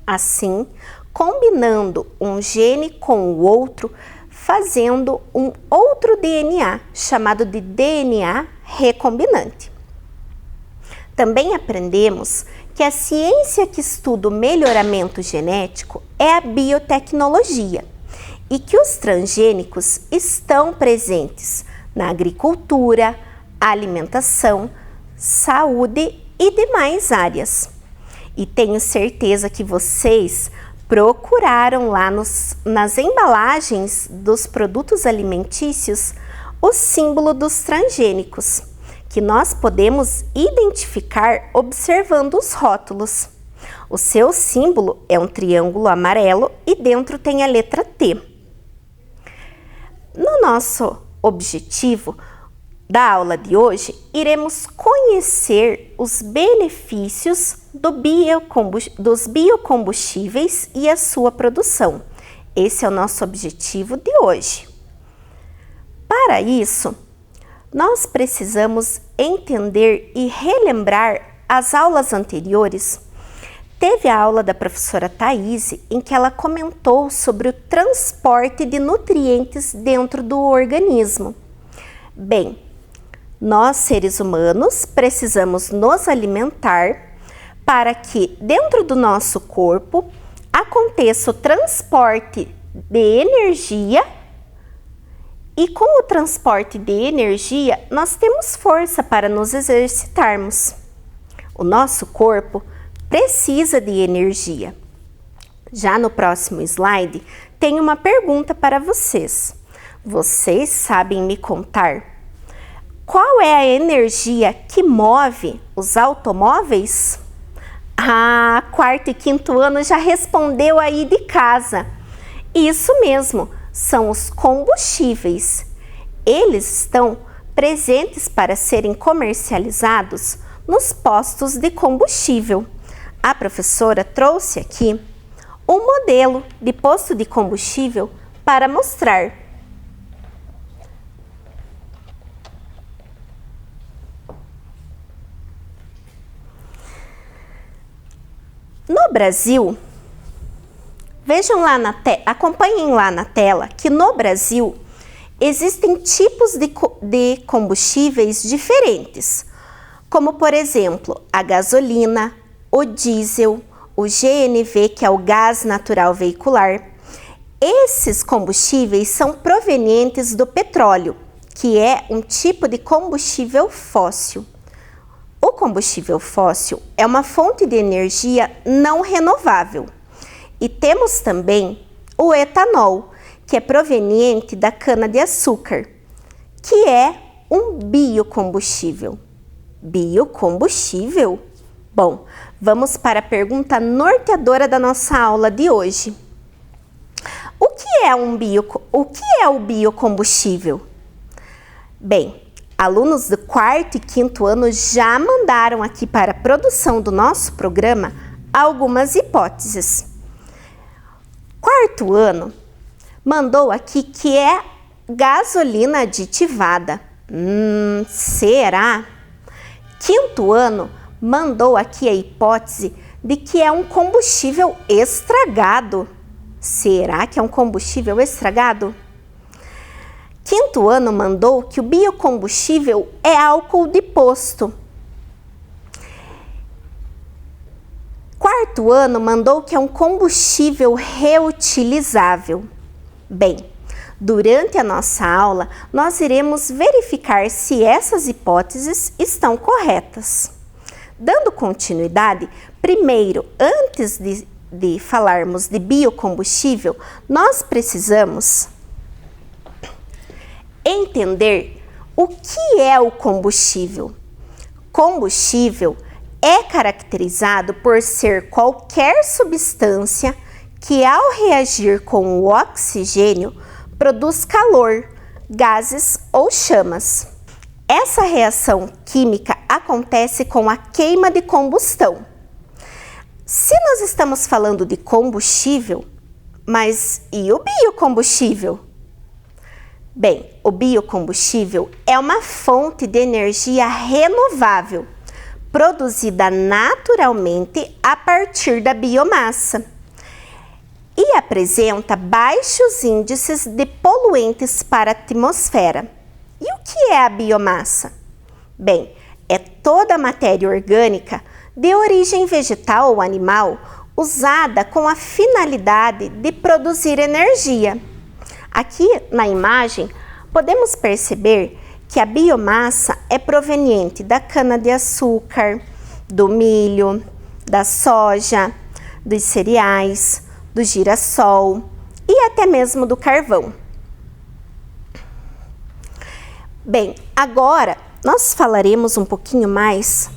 Speaker 6: Assim, combinando um gene com o outro, fazendo um outro DNA, chamado de DNA recombinante. Também aprendemos que a ciência que estuda o melhoramento genético é a biotecnologia e que os transgênicos estão presentes na agricultura, alimentação, saúde e demais áreas. E tenho certeza que vocês procuraram lá nas embalagens dos produtos alimentícios o símbolo dos transgênicos, que nós podemos identificar observando os rótulos. O seu símbolo é um triângulo amarelo e dentro tem a letra T. No nosso objetivo da aula de hoje, iremos conhecer os benefícios dos biocombustíveis e a sua produção. Esse é o nosso objetivo de hoje. Para isso, nós precisamos entender e relembrar as aulas anteriores. Teve a aula da professora Thaís, em que ela comentou sobre o transporte de nutrientes dentro do organismo. Bem, nós seres humanos precisamos nos alimentar para que dentro do nosso corpo aconteça o transporte de energia. E com o transporte de energia, nós temos força para nos exercitarmos. O nosso corpo precisa de energia. Já no próximo slide, tem uma pergunta para vocês. Vocês sabem me contar qual é a energia que move os automóveis? Ah, quarto e quinto ano já respondeu aí de casa. Isso mesmo. São os combustíveis. Eles estão presentes para serem comercializados nos postos de combustível. A professora trouxe aqui um modelo de posto de combustível para mostrar. No Brasil, vejam lá acompanhem lá na tela que no Brasil existem tipos de combustíveis diferentes, como por exemplo a gasolina, o diesel, o GNV, que é o gás natural veicular. Esses combustíveis são provenientes do petróleo, que é um tipo de combustível fóssil. O combustível fóssil é uma fonte de energia não renovável. E temos também o etanol, que é proveniente da cana-de-açúcar, que é um biocombustível. Biocombustível? Bom, vamos para a pergunta norteadora da nossa aula de hoje. O que é o biocombustível? Bem, alunos do quarto e quinto ano já mandaram aqui para a produção do nosso programa algumas hipóteses. Quarto ano mandou aqui que é gasolina aditivada. Será? Quinto ano mandou aqui a hipótese de que é um combustível estragado. Será que é um combustível estragado? Quinto ano mandou que o biocombustível é álcool de posto. Quarto ano mandou que é um combustível reutilizável. Bem, durante a nossa aula, nós iremos verificar se essas hipóteses estão corretas. Dando continuidade, primeiro, antes de falarmos de biocombustível, nós precisamos entender o que é o combustível. Combustível é caracterizado por ser qualquer substância que, ao reagir com o oxigênio, produz calor, gases ou chamas. Essa reação química acontece com a queima de combustão. Se nós estamos falando de combustível, mas e o biocombustível? Bem, o biocombustível é uma fonte de energia renovável, produzida naturalmente a partir da biomassa e apresenta baixos índices de poluentes para a atmosfera. E o que é a biomassa? Bem, é toda a matéria orgânica de origem vegetal ou animal usada com a finalidade de produzir energia. Aqui na imagem, podemos perceber que a biomassa é proveniente da cana-de-açúcar, do milho, da soja, dos cereais, do girassol e até mesmo do carvão. Bem, agora nós falaremos um pouquinho mais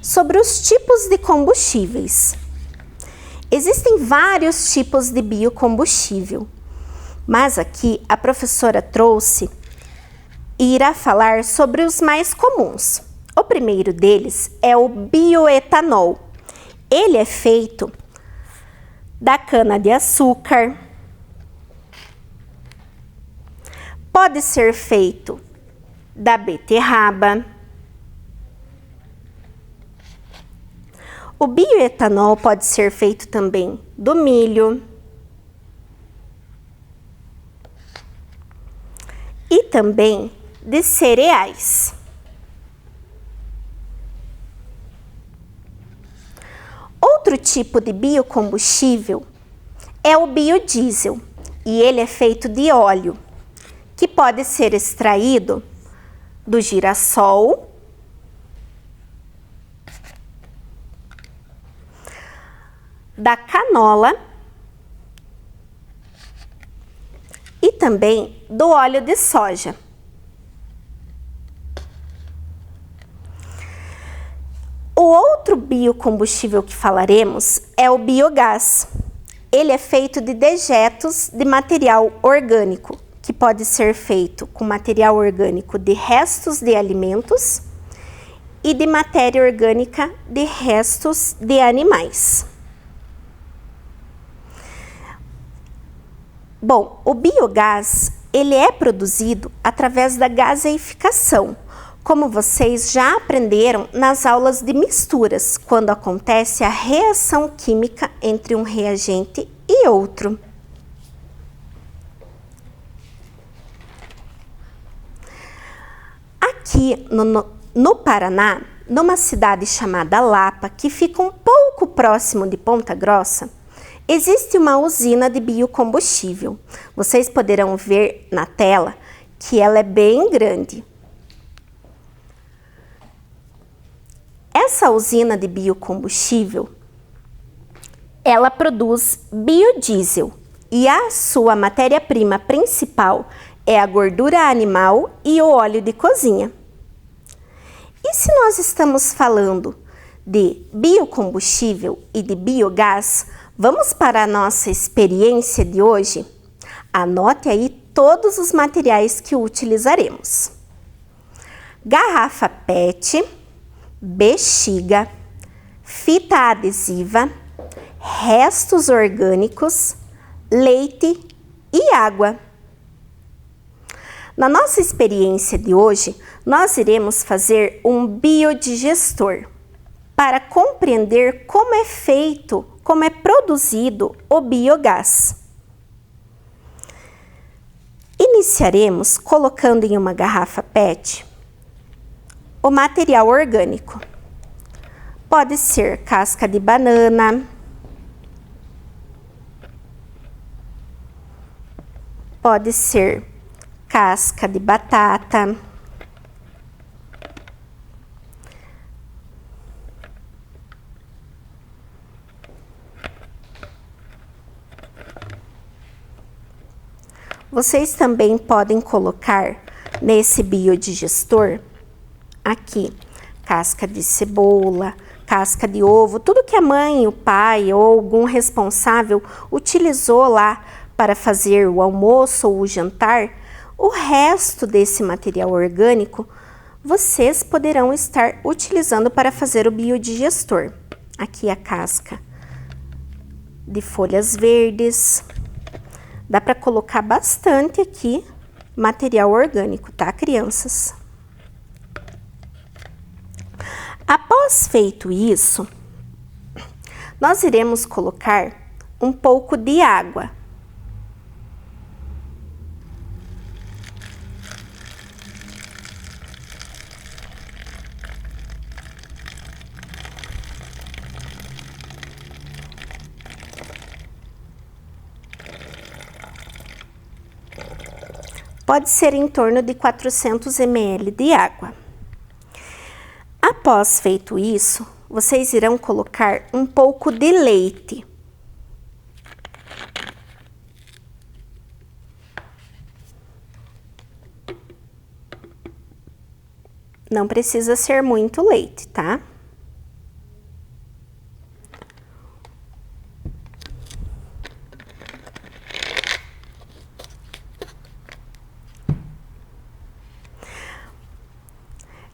Speaker 6: sobre os tipos de combustíveis. Existem vários tipos de biocombustível, mas aqui a professora trouxe e irá falar sobre os mais comuns. O primeiro deles é o bioetanol. Ele é feito da cana-de-açúcar, pode ser feito da beterraba. O bioetanol pode ser feito também do milho e também de cereais. Outro tipo de biocombustível é o biodiesel, e ele é feito de óleo, que pode ser extraído do girassol, da canola e também do óleo de soja. O outro biocombustível que falaremos é o biogás. Ele é feito de dejetos de material orgânico, que pode ser feito com material orgânico de restos de alimentos e de matéria orgânica de restos de animais. Bom, o biogás, ele é produzido através da gaseificação, como vocês já aprenderam nas aulas de misturas, quando acontece a reação química entre um reagente e outro. Aqui no Paraná, numa cidade chamada Lapa, que fica um pouco próximo de Ponta Grossa, existe uma usina de biocombustível. Vocês poderão ver na tela que ela é bem grande. Essa usina de biocombustível, ela produz biodiesel e a sua matéria-prima principal é a gordura animal e o óleo de cozinha. E se nós estamos falando de biocombustível e de biogás, vamos para a nossa experiência de hoje? Anote aí todos os materiais que utilizaremos. Garrafa PET, bexiga, fita adesiva, restos orgânicos, leite e água. Na nossa experiência de hoje, nós iremos fazer um biodigestor para compreender como é feito, como é produzido o biogás. Iniciaremos colocando em uma garrafa PET o material orgânico. Pode ser casca de banana, pode ser casca de batata, vocês também podem colocar nesse biodigestor aqui casca de cebola, casca de ovo, tudo que a mãe, o pai ou algum responsável utilizou lá para fazer o almoço ou o jantar. O resto desse material orgânico vocês poderão estar utilizando para fazer o biodigestor. Aqui a casca de folhas verdes. Dá para colocar bastante aqui material orgânico, tá, crianças? Após feito isso, nós iremos colocar um pouco de água. pode ser em torno de 400 ml de água. Após feito isso, vocês irão colocar um pouco de leite. Não precisa ser muito leite, tá?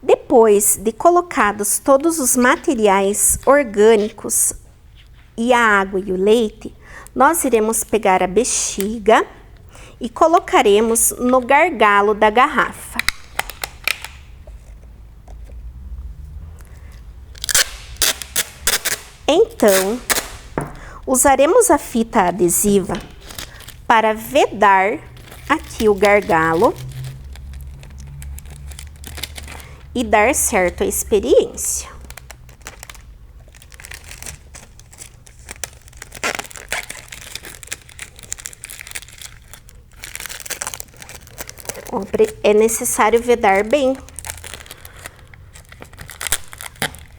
Speaker 6: Depois de colocados todos os materiais orgânicos e a água e o leite, nós iremos pegar a bexiga e colocaremos no gargalo da garrafa. Então, usaremos a fita adesiva para vedar aqui o gargalo e dar certo a experiência. É necessário vedar bem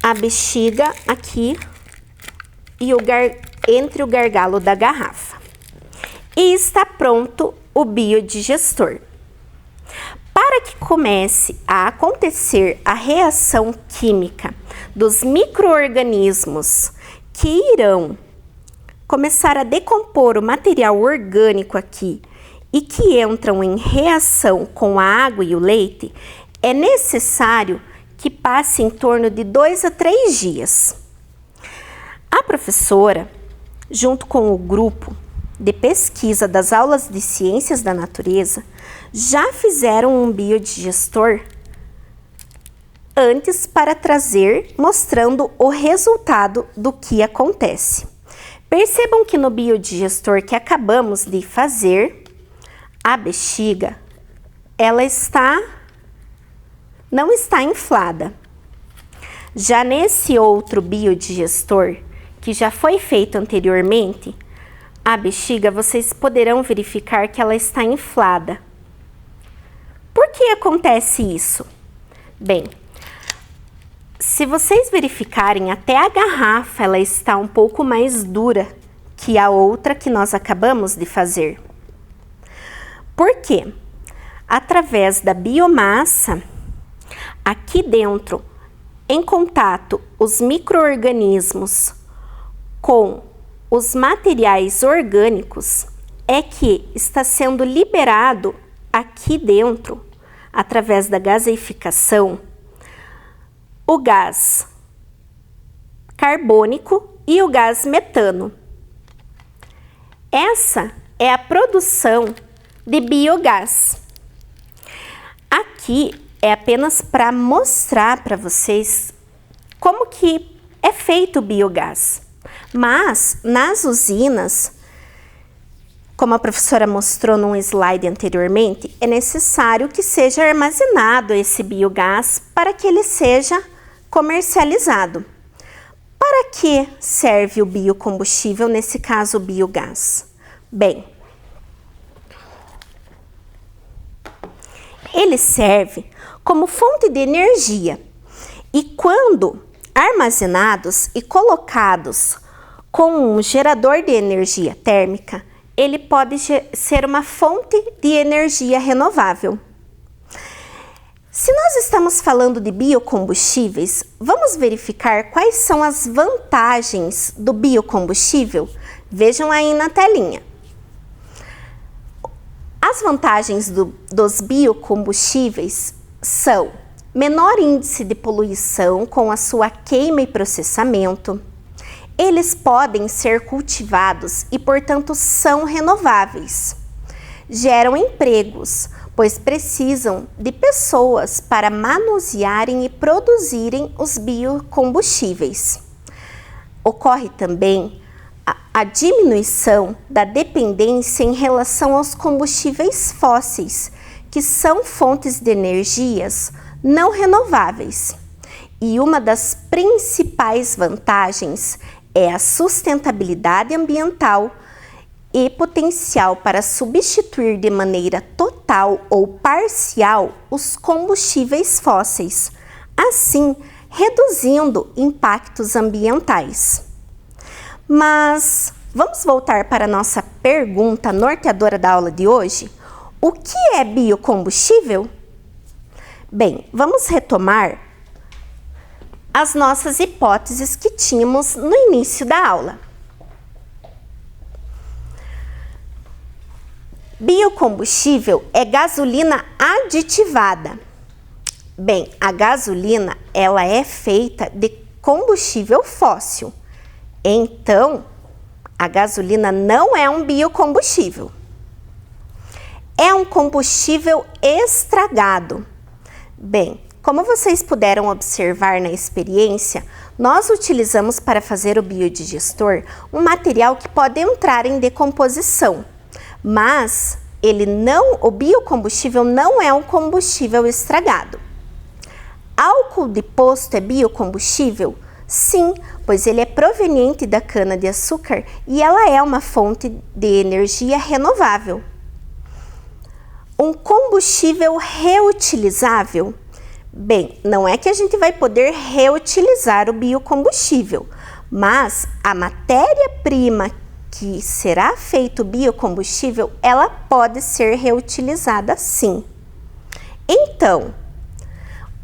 Speaker 6: a bexiga aqui e entre o gargalo da garrafa. E está pronto o biodigestor. Para que comece a acontecer a reação química dos micro-organismos que irão começar a decompor o material orgânico aqui e que entram em reação com a água e o leite, é necessário que passe em torno de 2 a 3 dias. A professora, junto com o grupo de pesquisa das aulas de Ciências da Natureza, já fizeram um biodigestor antes para trazer, mostrando o resultado do que acontece. Percebam que no biodigestor que acabamos de fazer, a bexiga, ela não está inflada. Já nesse outro biodigestor, que já foi feito anteriormente, a bexiga, vocês poderão verificar que ela está inflada. Por que acontece isso? Bem, se vocês verificarem, até a garrafa ela está um pouco mais dura que a outra que nós acabamos de fazer. Por quê? Através da biomassa, aqui dentro, em contato os micro-organismos com os materiais orgânicos, é que está sendo liberado aqui dentro, através da gaseificação, o gás carbônico e o gás metano. Essa é a produção de biogás. Aqui é apenas para mostrar para vocês como que é feito o biogás. Mas nas usinas, como a professora mostrou num slide anteriormente, é necessário que seja armazenado esse biogás para que ele seja comercializado. Para que serve o biocombustível, nesse caso o biogás? Bem, ele serve como fonte de energia e quando armazenados e colocados com um gerador de energia térmica, ele pode ser uma fonte de energia renovável. Se nós estamos falando de biocombustíveis, vamos verificar quais são as vantagens do biocombustível? Vejam aí na telinha. As vantagens dos biocombustíveis são menor índice de poluição com a sua queima e processamento. Eles podem ser cultivados e, portanto, são renováveis. Geram empregos, pois precisam de pessoas para manusearem e produzirem os biocombustíveis. Ocorre também a diminuição da dependência em relação aos combustíveis fósseis, que são fontes de energias não renováveis. E uma das principais vantagens é a sustentabilidade ambiental e potencial para substituir de maneira total ou parcial os combustíveis fósseis, assim reduzindo impactos ambientais. Mas vamos voltar para a nossa pergunta norteadora da aula de hoje? O que é biocombustível? Bem, vamos retomar as nossas hipóteses que tínhamos no início da aula. Biocombustível é gasolina aditivada. Bem, a gasolina ela é feita de combustível fóssil. Então, a gasolina não é um biocombustível. É um combustível estragado. Bem, como vocês puderam observar na experiência, nós utilizamos para fazer o biodigestor um material que pode entrar em decomposição, mas o biocombustível não é um combustível estragado. Álcool de posto é biocombustível? Sim, pois ele é proveniente da cana-de-açúcar e ela é uma fonte de energia renovável. Um combustível reutilizável? Bem, não é que a gente vai poder reutilizar o biocombustível, mas a matéria-prima que será feito biocombustível, ela pode ser reutilizada sim. Então,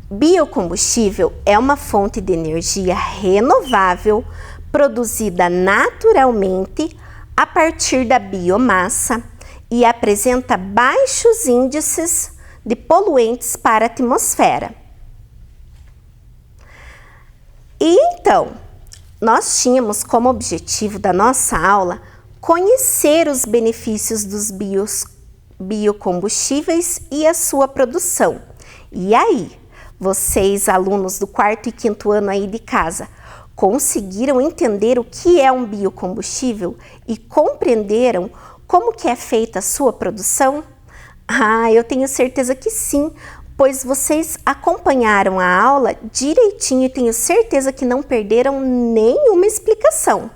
Speaker 6: biocombustível é uma fonte de energia renovável produzida naturalmente a partir da biomassa e apresenta baixos índices de poluentes para a atmosfera. E então, nós tínhamos como objetivo da nossa aula conhecer os benefícios dos biocombustíveis e a sua produção. E aí, vocês, alunos do 4º e 5º ano aí de casa, conseguiram entender o que é um biocombustível e compreenderam como que é feita a sua produção? Ah, eu tenho certeza que sim, pois vocês acompanharam a aula direitinho e tenho certeza que não perderam nenhuma explicação.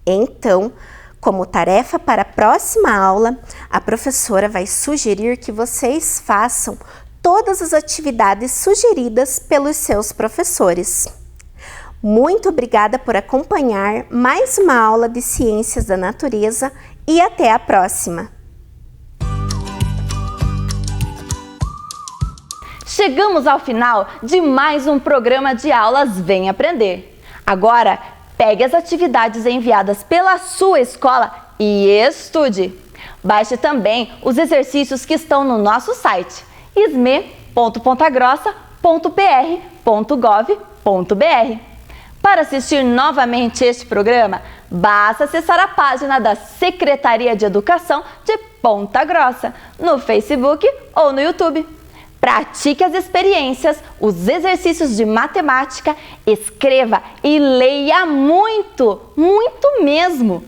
Speaker 6: Então, como tarefa para a próxima aula, a professora vai sugerir que vocês façam todas as atividades sugeridas pelos seus professores. Muito obrigada por acompanhar mais uma aula de Ciências da Natureza e até a próxima!
Speaker 1: Chegamos ao final de mais um programa de aulas Vem Aprender. Agora, pegue as atividades enviadas pela sua escola e estude. Baixe também os exercícios que estão no nosso site isme.pontagrossa.pr.gov.br. Para assistir novamente este programa, basta acessar a página da Secretaria de Educação de Ponta Grossa no Facebook ou no YouTube. Pratique as experiências, os exercícios de matemática, escreva e leia muito, muito mesmo.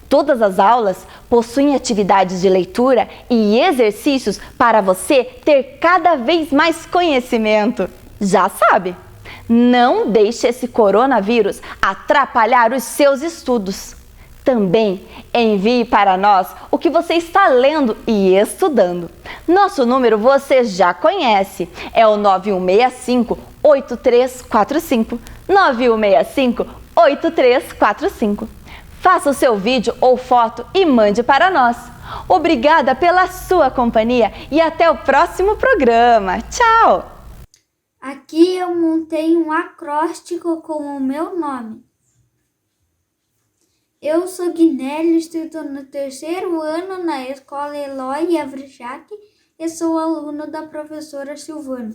Speaker 1: Todas as aulas possuem atividades de leitura e exercícios para você ter cada vez mais conhecimento. Já sabe, não deixe esse coronavírus atrapalhar os seus estudos. Também envie para nós o que você está lendo e estudando. Nosso número você já conhece, é o 9165-8345. 9165-8345. Faça o seu vídeo ou foto e mande para nós. Obrigada pela sua companhia e até o próximo programa. Tchau!
Speaker 7: Aqui eu montei um acróstico com o meu nome. Eu sou Guinélio, estudo no 3º ano na Escola Eloy Avrichac e sou aluno da professora Silvana.